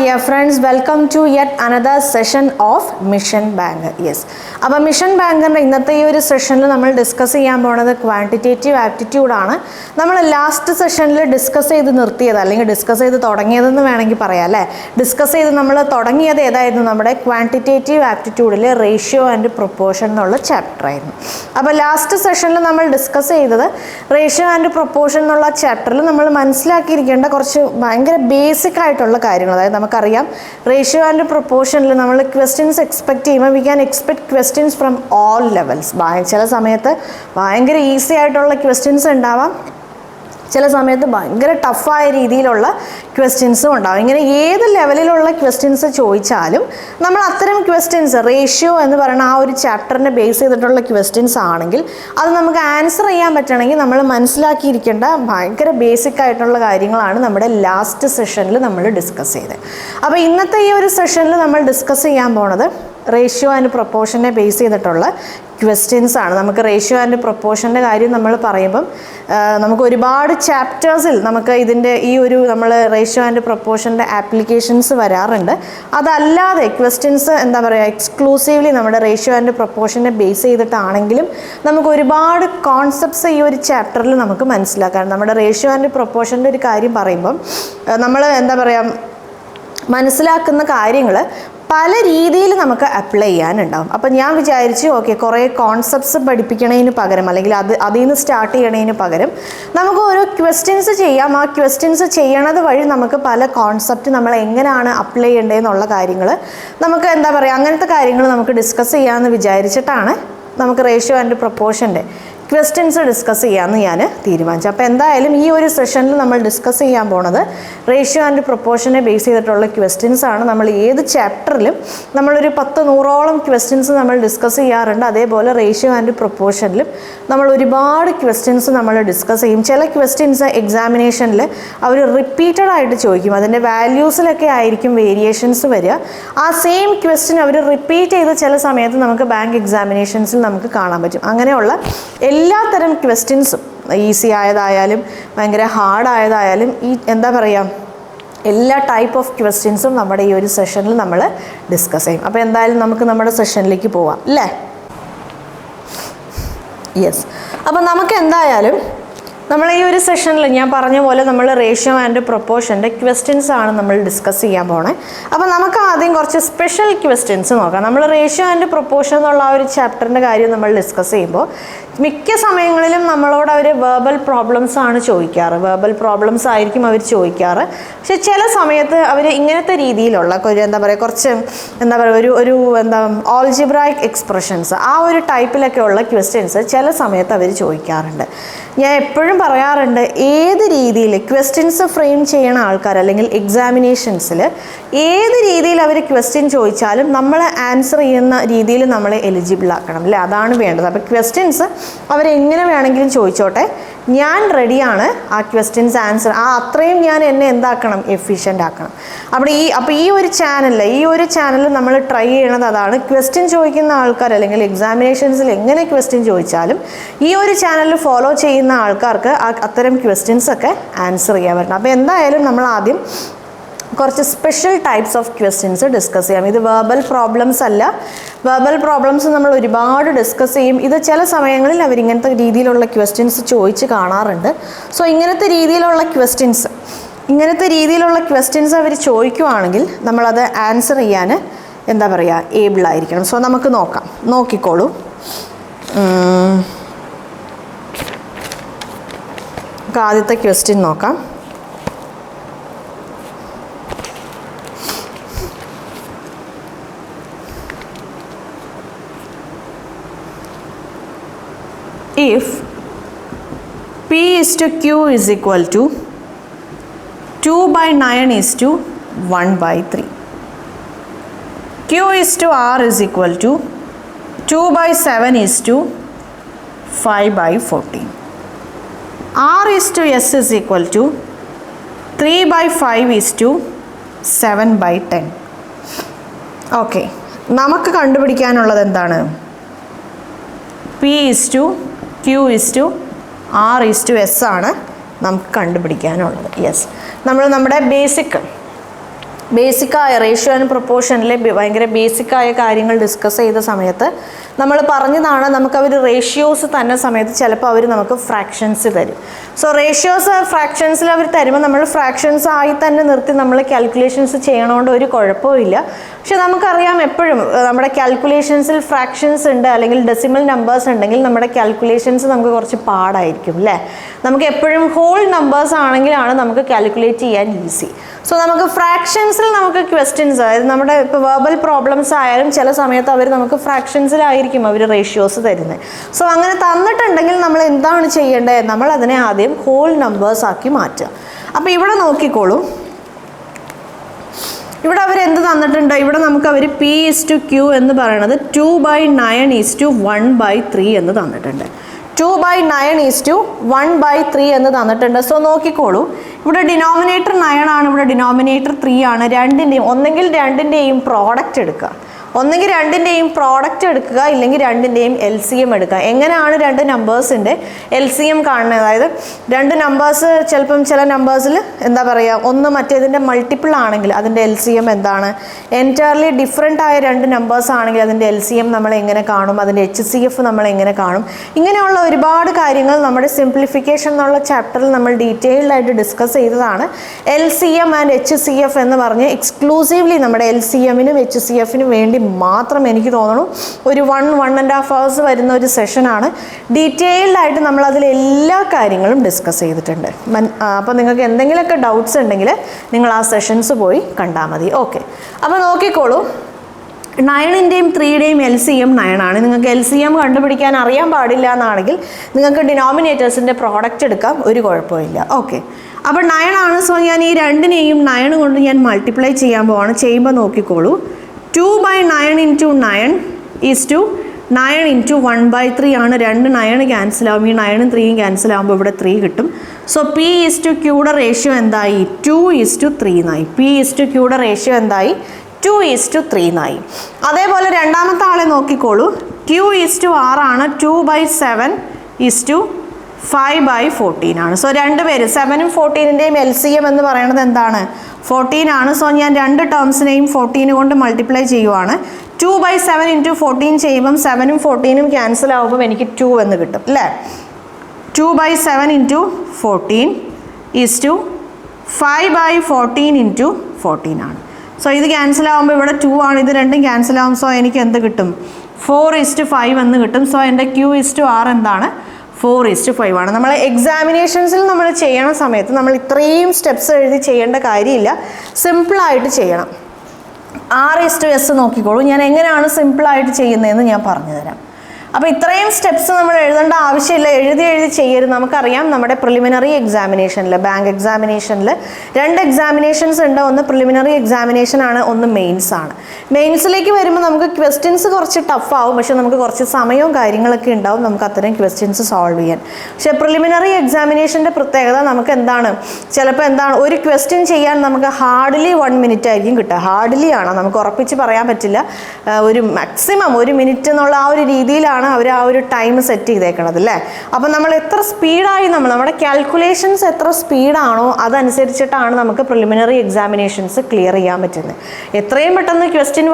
dear friends, welcome to yet another session of Mission Banker. Yes. അപ്പോൾ mission ബാങ്കറിൻ്റെ ഇന്നത്തെ ഈ ഒരു സെഷനിൽ നമ്മൾ ഡിസ്കസ് ചെയ്യാൻ പോകുന്നത് ക്വാണ്ടിറ്റേറ്റീവ് ആപ്റ്റിറ്റ്യൂഡ് ആണ്. നമ്മൾ ലാസ്റ്റ് സെഷനിൽ ഡിസ്കസ് ചെയ്ത് നിർത്തിയത് അല്ലെങ്കിൽ ഡിസ്കസ് ചെയ്ത് തുടങ്ങിയതെന്ന് വേണമെങ്കിൽ പറയാം അല്ലേ. ഡിസ്കസ് ചെയ്ത് നമ്മൾ തുടങ്ങിയത് ഏതായിരുന്നു? നമ്മുടെ ക്വാണ്ടിറ്റേറ്റീവ് ആപ്റ്റിറ്റ്യൂഡിലെ റേഷ്യോ ആൻഡ് പ്രൊപ്പോർഷൻ എന്നുള്ള ചാപ്റ്റർ ആയിരുന്നു. അപ്പോൾ ലാസ്റ്റ് സെഷനിൽ നമ്മൾ ഡിസ്കസ് ചെയ്തത് റേഷ്യോ ആൻഡ് പ്രൊപ്പോർഷൻ എന്നുള്ള ചാപ്റ്ററിൽ നമ്മൾ മനസ്സിലാക്കിയിരിക്കേണ്ട കുറച്ച് ഭയങ്കര ബേസിക് ആയിട്ടുള്ള കാര്യങ്ങൾ. അതായത് നമുക്കറിയാം റേഷ്യോ ആൻഡ് പ്രൊപ്പോർഷനിൽ നമ്മൾ ക്വസ്റ്റ്യൻസ് എക്സ്പെക്ട് ചെയ്യുമ്പോൾ we can expect questions from all levels. ചില സമയത്ത് ഭയങ്കര ഈസി ആയിട്ടുള്ള ക്വസ്റ്റ്യൻസ് ഉണ്ടാവാം, ചില സമയത്ത് ഭയങ്കര ടഫായ രീതിയിലുള്ള ക്വസ്റ്റ്യൻസും ഉണ്ടാവും. ഇങ്ങനെ ഏത് ലെവലിലുള്ള ക്വസ്റ്റ്യൻസ് ചോദിച്ചാലും നമ്മൾ അത്തരം ക്വസ്റ്റ്യൻസ് റേഷ്യോ എന്ന് പറയുന്ന ആ ഒരു ചാപ്റ്ററിനെ ബേസ് ചെയ്തിട്ടുള്ള ക്വസ്റ്റ്യൻസ് ആണെങ്കിൽ അത് നമുക്ക് ആൻസർ ചെയ്യാൻ പറ്റണമെങ്കിൽ നമ്മൾ മനസ്സിലാക്കിയിരിക്കേണ്ട ഭയങ്കര ബേസിക് ആയിട്ടുള്ള കാര്യങ്ങളാണ് നമ്മുടെ ലാസ്റ്റ് സെഷനിൽ നമ്മൾ ഡിസ്കസ് ചെയ്തത്. അപ്പോൾ ഇന്നത്തെ ഈ ഒരു സെഷനിൽ നമ്മൾ ഡിസ്കസ് ചെയ്യാൻ പോണത് റേഷ്യോ ആൻഡ് പ്രൊപ്പോർഷനെ ബേസ് ചെയ്തിട്ടുള്ള ക്വസ്റ്റ്യൻസ് ആണ്. നമുക്ക് റേഷ്യോ ആൻഡ് പ്രൊപ്പോർഷൻ്റെ കാര്യം നമ്മൾ പറയുമ്പം നമുക്ക് ഒരുപാട് ചാപ്റ്റേഴ്സിൽ നമുക്ക് ഇതിൻ്റെ ഈ ഒരു നമ്മൾ റേഷ്യോ ആൻഡ് പ്രൊപ്പോർഷൻ്റെ ആപ്ലിക്കേഷൻസ് വരാറുണ്ട്. അതല്ലാതെ ക്വസ്റ്റ്യൻസ് എന്താ പറയുക എക്സ്ക്ലൂസീവ്ലി നമ്മുടെ റേഷ്യോ ആൻഡ് പ്രൊപ്പോർഷനെ ബേസ് ചെയ്തിട്ടാണെങ്കിലും നമുക്ക് ഒരുപാട് കോൺസെപ്റ്റ്സ് ഈ ഒരു ചാപ്റ്ററിൽ നമുക്ക് മനസ്സിലാക്കാം. നമ്മുടെ റേഷ്യോ ആൻഡ് പ്രൊപ്പോർഷൻ്റെ ഒരു കാര്യം പറയുമ്പം നമ്മൾ എന്താ പറയുക മനസ്സിലാക്കുന്ന കാര്യങ്ങൾ പല രീതിയിൽ നമുക്ക് അപ്ലൈ ചെയ്യാനുണ്ടാവും. അപ്പം ഞാൻ വിചാരിച്ചു ഓക്കെ കുറേ കോൺസെപ്റ്റ്സ് പഠിപ്പിക്കണതിന് പകരം അല്ലെങ്കിൽ അതിൽ നിന്ന് സ്റ്റാർട്ട് ചെയ്യണതിന് പകരം നമുക്ക് ഓരോ ക്വസ്റ്റ്യൻസ് ചെയ്യാം. ആ ക്വസ്റ്റ്യൻസ് ചെയ്യണത് വഴി നമുക്ക് പല കോൺസെപ്റ്റ് നമ്മൾ എങ്ങനെയാണ് അപ്ലൈ ചെയ്യേണ്ടതെന്നുള്ള കാര്യങ്ങൾ നമുക്ക് എന്താ പറയുക അങ്ങനത്തെ കാര്യങ്ങൾ നമുക്ക് ഡിസ്കസ് ചെയ്യാമെന്ന് വിചാരിച്ചിട്ടാണ് നമുക്ക് റേഷ്യോ ആൻഡ് പ്രൊപ്പോർഷൻ്റെ ക്വസ്റ്റ്യൻസ് ഡിസ്കസ് ചെയ്യാമെന്ന് ഞാൻ തീരുമാനിച്ചു. അപ്പോൾ എന്തായാലും ഈ ഒരു സെഷനിൽ നമ്മൾ ഡിസ്കസ് ചെയ്യാൻ പോണത് റേഷ്യോ ആൻഡ് പ്രൊപ്പോർഷനെ ബേസ് ചെയ്തിട്ടുള്ള ക്വസ്റ്റ്യൻസ് ആണ്. നമ്മൾ ഏത് ചാപ്റ്ററിലും നമ്മളൊരു 10-100ഓളം ക്വസ്റ്റ്യൻസ് നമ്മൾ ഡിസ്കസ് ചെയ്യാറുണ്ട്. അതേപോലെ റേഷ്യോ ആൻഡ് പ്രൊപ്പോർഷനിലും നമ്മൾ ഒരുപാട് ക്വസ്റ്റ്യൻസ് നമ്മൾ ഡിസ്കസ് ചെയ്യും. ചില ക്വസ്റ്റ്യൻസ് എക്സാമിനേഷനിൽ അവർ റിപ്പീറ്റഡ് ആയിട്ട് ചോദിക്കും. അതിൻ്റെ വാല്യൂസിലൊക്കെ ആയിരിക്കും വേരിയേഷൻസ് വരിക. ആ സെയിം ക്വസ്റ്റ്യൻ അവർ റിപ്പീറ്റ് ചെയ്ത് ചില സമയത്ത് നമുക്ക് ബാങ്ക് എക്സാമിനേഷൻസിൽ നമുക്ക് കാണാൻ പറ്റും. അങ്ങനെയുള്ള എല്ലാത്തരം ക്വസ്റ്റ്യൻസും ഈസി ആയതായാലും ഭയങ്കര ഹാർഡായതായാലും ഈ എന്താ പറയുക എല്ലാ ടൈപ്പ് ഓഫ് ക്വസ്റ്റ്യൻസും നമ്മുടെ ഈ ഒരു സെഷനിൽ നമ്മൾ ഡിസ്കസ് ചെയ്യും. അപ്പോൾ എന്തായാലും നമുക്ക് നമ്മുടെ സെഷനിലേക്ക് പോവാം അല്ലേ. യെസ്. അപ്പോൾ നമുക്ക് എന്തായാലും നമ്മൾ ഈ ഒരു സെഷനിൽ ഞാൻ പറഞ്ഞ പോലെ നമ്മൾ റേഷ്യോ ആൻഡ് പ്രൊപ്പോർഷൻ്റെ ക്വസ്റ്റ്യൻസ് ആണ് നമ്മൾ ഡിസ്കസ് ചെയ്യാൻ പോണേ. അപ്പോൾ നമുക്ക് ആദ്യം കുറച്ച് സ്പെഷ്യൽ ക്വസ്റ്റ്യൻസ് നോക്കാം. നമ്മൾ റേഷ്യോ ആൻഡ് പ്രൊപ്പോർഷൻ എന്നുള്ള ആ ഒരു ചാപ്റ്ററിൻ്റെ കാര്യം നമ്മൾ ഡിസ്കസ് ചെയ്യുമ്പോൾ മിക്ക സമയങ്ങളിലും നമ്മളോട് അവർ വേർബൽ പ്രോബ്ലംസ് ആണ് ചോദിക്കാറ്. വേർബൽ പ്രോബ്ലംസ് ആയിരിക്കും അവർ ചോദിക്കാറ്. പക്ഷെ ചില സമയത്ത് അവർ ഇങ്ങനത്തെ രീതിയിലുള്ള ഒരു എന്താ പറയുക കുറച്ച് എന്താ പറയുക ഒരു എന്താ ഓൾജിബ്രായിക് എക്സ്പ്രഷൻസ് ആ ഒരു ടൈപ്പിലൊക്കെ ഉള്ള ക്വസ്റ്റ്യൻസ് ചില സമയത്ത് അവർ ചോദിക്കാറുണ്ട്. ഞാൻ എപ്പോഴും പറയാറുണ്ട് ഏത് രീതിയിൽ ക്വസ്റ്റ്യൻസ് ഫ്രെയിം ചെയ്യണ ആൾക്കാർ അല്ലെങ്കിൽ എക്സാമിനേഷൻസിൽ ഏത് രീതിയിൽ അവർ ക്വസ്റ്റ്യൻ ചോദിച്ചാലും നമ്മൾ ആൻസർ ചെയ്യുന്ന രീതിയിൽ നമ്മളെ എലിജിബിൾ ആക്കണം അല്ലേ. അതാണ് വേണ്ടത്. അപ്പോൾ ക്വസ്റ്റ്യൻസ് അവരെങ്ങനെ വേണമെങ്കിലും ചോദിച്ചോട്ടെ, ഞാൻ റെഡിയാണ് ആ ക്വസ്റ്റ്യൻസ് ആൻസർ അത്രയും ഞാൻ എന്നെ എന്താക്കണം എഫിഷ്യൻ്റ് ആക്കണം. അപ്പോൾ ഈ ഒരു ചാനലിൽ നമ്മൾ ട്രൈ ചെയ്യണത് അതാണ്. ക്വസ്റ്റ്യൻ ചോദിക്കുന്ന ആൾക്കാർ അല്ലെങ്കിൽ എക്സാമിനേഷൻസിൽ എങ്ങനെ ക്വസ്റ്റ്യൻ ചോദിച്ചാലും ഈ ഒരു ചാനൽ ഫോളോ ചെയ്യുന്ന ആൾക്കാർക്ക് അത്തരം ക്വസ്റ്റ്യൻസ് ഒക്കെ ആൻസർ ചെയ്യാൻ പറ്റണം. അപ്പോൾ എന്തായാലും നമ്മൾ ആദ്യം കുറച്ച് special types of questions discuss ചെയ്യാം. ഇത് വേർബൽ പ്രോബ്ലംസ് അല്ല. വേർബൽ പ്രോബ്ലംസ് നമ്മൾ ഒരുപാട് ഡിസ്കസ് ചെയ്യും. ഇത് ചില സമയങ്ങളിൽ അവരിങ്ങനത്തെ രീതിയിലുള്ള ക്വസ്റ്റ്യൻസ് ചോദിച്ച് കാണാറുണ്ട്. സോ ഇങ്ങനത്തെ രീതിയിലുള്ള ക്വസ്റ്റ്യൻസ് അവർ ചോദിക്കുവാണെങ്കിൽ നമ്മളത് ആൻസർ ചെയ്യാൻ എന്താ പറയുക ഏബിളായിരിക്കണം. സോ നമുക്ക് നോക്കിക്കോളൂ. ആദ്യത്തെ ക്വസ്റ്റ്യൻ നോക്കാം. If P is to Q is equal to 2/9 is to 1/3. Q is to R is equal to 2/7 is to 5/14. R is to S is equal to 3/5 is to 7/10. Okay, നമുക്ക് കണ്ടുപിടിക്കാനുള്ളത് എന്താണ്? P is to Q is to R is to S ആണ് നമുക്ക് കണ്ടുപിടിക്കാനുള്ളത്. Yes, നമ്മൾ നമ്മുടെ ബേസിക്കായ ratio and പ്രൊപ്പോർഷനിലെ ഭയങ്കര ബേസിക്കായ കാര്യങ്ങൾ discuss ചെയ്ത സമയത്ത് നമ്മൾ പറഞ്ഞതാണ്, നമുക്ക് അവർ റേഷ്യോസ് തന്ന സമയത്ത് ചിലപ്പോൾ അവർ നമുക്ക് ഫ്രാക്ഷൻസ് തരും. സോ റേഷ്യോസ് ഫ്രാക്ഷൻസിൽ അവർ തരുമ്പോൾ നമ്മൾ ഫ്രാക്ഷൻസ് ആയി തന്നെ നിർത്തി നമ്മൾ കാൽക്കുലേഷൻസ് ചെയ്യണോണ്ട് ഒരു കുഴപ്പമില്ല. പക്ഷെ നമുക്കറിയാം എപ്പോഴും നമ്മുടെ കാൽക്കുലേഷൻസിൽ ഫ്രാക്ഷൻസ് ഉണ്ട് അല്ലെങ്കിൽ ഡെസിമൽ നമ്പേഴ്സ് ഉണ്ടെങ്കിൽ നമ്മുടെ കാൽക്കുലേഷൻസ് നമുക്ക് കുറച്ച് പാടായിരിക്കും അല്ലേ. നമുക്ക് എപ്പോഴും ഹോൾ നമ്പേഴ്സ് ആണെങ്കിലാണ് നമുക്ക് കാൽക്കുലേറ്റ് ചെയ്യാൻ ഈസി. സോ നമുക്ക് ഫ്രാക്ഷൻസിൽ നമുക്ക് ക്വസ്റ്റ്യൻസ്, അതായത് നമ്മുടെ ഇപ്പോൾ വെർബൽ പ്രോബ്ലംസ് ആയാലും ചില സമയത്ത് അവർ നമുക്ക് ഫ്രാക്ഷൻസിലായിരിക്കും അവർ റേഷ്യോസ് തരുന്നത്. സോ അങ്ങനെ തന്നിട്ടുണ്ടെങ്കിൽ നമ്മൾ എന്താണ് ചെയ്യേണ്ടത്, നമ്മൾ അതിനെ ആദ്യം ഹോൾ നമ്പേഴ്സ് ആക്കി മാറ്റുക. അപ്പോൾ ഇവിടെ നോക്കിക്കോളൂ, ഇവിടെ അവർ എന്ത് തന്നിട്ടുണ്ട്, ഇവിടെ നമുക്ക് അവർ P/Q എന്ന് പറയുന്നത് 2/9:1/3 എന്ന് തന്നിട്ടുണ്ട്. 2/9:1/3 എന്ന് തന്നിട്ടുണ്ട്. സോ നോക്കിക്കോളൂ, ഇവിടെ ഡിനോമിനേറ്റർ 9 ആണ്, ഇവിടെ ഡിനോമിനേറ്റർ 3 ആണ്. ഒന്നെങ്കിൽ രണ്ടിൻ്റെയും പ്രോഡക്റ്റ് എടുക്കുക, ഒന്നെങ്കിൽ രണ്ടിൻ്റെയും പ്രോഡക്റ്റ് എടുക്കുക, ഇല്ലെങ്കിൽ രണ്ടിൻ്റെയും LCM എടുക്കുക. എങ്ങനെയാണ് രണ്ട് നമ്പേഴ്സിൻ്റെ LCM കാണുന്നത്, അതായത് രണ്ട് നമ്പേഴ്സ് ചിലപ്പം ചില നമ്പേഴ്സിൽ എന്താ പറയുക, ഒന്ന് മറ്റേതിൻ്റെ മൾട്ടിപ്പിൾ ആണെങ്കിൽ അതിൻ്റെ LCM എന്താണ്, എൻറ്റയർലി ഡിഫറെൻ്റ് ആയ രണ്ട് നമ്പേഴ്സ് ആണെങ്കിൽ അതിൻ്റെ LCM നമ്മൾ എങ്ങനെ കാണും, അതിൻ്റെ HCF നമ്മൾ എങ്ങനെ കാണും. ഇങ്ങനെയുള്ള ഒരുപാട് കാര്യങ്ങൾ നമ്മുടെ സിംപ്ലിഫിക്കേഷൻ എന്നുള്ള ചാപ്റ്ററിൽ നമ്മൾ ഡീറ്റെയിൽഡ് ആയിട്ട് ഡിസ്കസ് ചെയ്തതാണ്. LCM ആൻഡ് HCF എന്ന് പറഞ്ഞ് എക്സ്ക്ലൂസീവ്ലി നമ്മുടെ LCMനും HCFനും വേണ്ടി മാത്രം എനിക്ക് തോന്നുന്നു ഒരു 1.5 hours വരുന്ന ഒരു സെഷനാണ്. ഡീറ്റെയിൽഡ് ആയിട്ട് നമ്മൾ അതിൽ എല്ലാ കാര്യങ്ങളും ഡിസ്കസ് ചെയ്തിട്ടുണ്ട്. അപ്പോൾ നിങ്ങൾക്ക് എന്തെങ്കിലുമൊക്കെ ഡൗട്ട്സ് ഉണ്ടെങ്കിൽ നിങ്ങൾ ആ സെഷൻസ് പോയി കണ്ടാൽ മതി. ഓക്കെ, അപ്പോൾ നോക്കിക്കോളൂ, 9ൻ്റെയും 3യുടെയും LCM 9 ആണ്. നിങ്ങൾക്ക് LCM കണ്ടുപിടിക്കാൻ അറിയാൻ പാടില്ല എന്നാണെങ്കിൽ നിങ്ങൾക്ക് ഡിനോമിനേറ്റേഴ്സിൻ്റെ പ്രോഡക്റ്റ് എടുക്കാം, ഒരു കുഴപ്പമില്ല. ഓക്കെ, അപ്പോൾ 9 ആണ്. സോ ഞാൻ ഈ രണ്ടിനെയും 9 കൊണ്ട് ഞാൻ മൾട്ടിപ്ലൈ ചെയ്യാൻ പോവാണ്. ചെയ്യുമ്പോൾ നോക്കിക്കോളൂ, 2/9 × 9 × 1/3 ആണ്. രണ്ട് 9 ക്യാൻസൽ ആവും, ഈ 9ഉം 3യും ക്യാൻസൽ ആകുമ്പോൾ ഇവിടെ 3 കിട്ടും. സോ P/Qയുടെ റേഷ്യോ എന്തായി, 2:3 എന്നായി. P/Qയുടെ റേഷ്യോ എന്തായി, 2:3 എന്നായി. അതേപോലെ രണ്ടാമത്തെ ആളെ നോക്കിക്കോളൂ, Q/R ആണ്. 2/7:5/14 ആണ്. സോ രണ്ടുപേര് 7ഉം 14ൻ്റെയും LCM എന്ന് പറയുന്നത് എന്താണ്, 14 ആണ്. സോ ഞാൻ രണ്ട് ടേംസിനെയും 14 കൊണ്ട് മൾട്ടിപ്ലൈ ചെയ്യുവാണ്. 2/7 × 14 ചെയ്യുമ്പം 7ഉം 14ഉം ക്യാൻസൽ ആകുമ്പം എനിക്ക് 2 എന്ന് കിട്ടും അല്ലേ. 2/7 × 14 5/14 × 14 ആണ്. സോ ഇത് ക്യാൻസൽ ആകുമ്പോൾ ഇവിടെ 2 ആണ്, ഇത് രണ്ടും ക്യാൻസൽ ആകും. സോ എനിക്ക് എന്ത് കിട്ടും, 4:5 എന്ന് കിട്ടും. സോ എൻ്റെ Q/R എന്താണ്, 4:5 ആണ്. നമ്മൾ എക്സാമിനേഷൻസിൽ നമ്മൾ ചെയ്യണ സമയത്ത് നമ്മൾ ഇത്രയും സ്റ്റെപ്സ് എഴുതി ചെയ്യേണ്ട കാര്യമില്ല, സിമ്പിളായിട്ട് ചെയ്യണം. R/S നോക്കിക്കോളൂ, ഞാൻ എങ്ങനെയാണ് സിമ്പിളായിട്ട് ചെയ്യുന്നതെന്ന് ഞാൻ പറഞ്ഞുതരാം. അപ്പോൾ ഇത്രയും സ്റ്റെപ്സ് നമ്മൾ എഴുതേണ്ട ആവശ്യമില്ല, എഴുതി ചെയ്യരുത്. നമുക്കറിയാം നമ്മുടെ പ്രിലിമിനറി എക്സാമിനേഷനിൽ, ബാങ്ക് എക്സാമിനേഷനിൽ രണ്ട് എക്സാമിനേഷൻസ് ഉണ്ട്. ഒന്ന് പ്രിലിമിനറി എക്സാമിനേഷൻ ആണ്, ഒന്ന് മെയിൻസ് ആണ്. മെയിൻസിലേക്ക് വരുമ്പോൾ നമുക്ക് ക്വസ്റ്റ്യൻസ് കുറച്ച് ടഫാവും, പക്ഷെ നമുക്ക് കുറച്ച് സമയവും കാര്യങ്ങളൊക്കെ ഉണ്ടാവും നമുക്ക് അത്രയും ക്വസ്റ്റ്യൻസ് സോൾവ് ചെയ്യാൻ. പക്ഷേ പ്രിലിമിനറി എക്സാമിനേഷൻ്റെ പ്രത്യേകത നമുക്ക് എന്താണ്, ചിലപ്പോൾ എന്താണ്, ഒരു ക്വസ്റ്റ്യൻ ചെയ്യാൻ നമുക്ക് ഹാർഡ്ലി 1 minute ആയിരിക്കും കിട്ടുക. ഹാർഡ്ലി ആണ്, നമുക്ക് ഉറപ്പിച്ച് പറയാൻ പറ്റില്ല. ഒരു മാക്സിമം 1 minute എന്നുള്ള ആ ഒരു രീതിയിലാണ് അവർ ആ ഒരു ടൈം സെറ്റ് ചെയ്തേക്കണത് അല്ലേ. അപ്പം നമ്മൾ എത്ര സ്പീഡായി നമ്മുടെ കാൽക്കുലേഷൻസ് എത്ര സ്പീഡാണോ അതനുസരിച്ചിട്ടാണ് നമുക്ക് പ്രിലിമിനറി എക്സാമിനേഷൻസ് ക്ലിയർ ചെയ്യാൻ പറ്റുന്നത്. എത്രയും പെട്ടെന്ന് ക്വസ്റ്റ്യൻ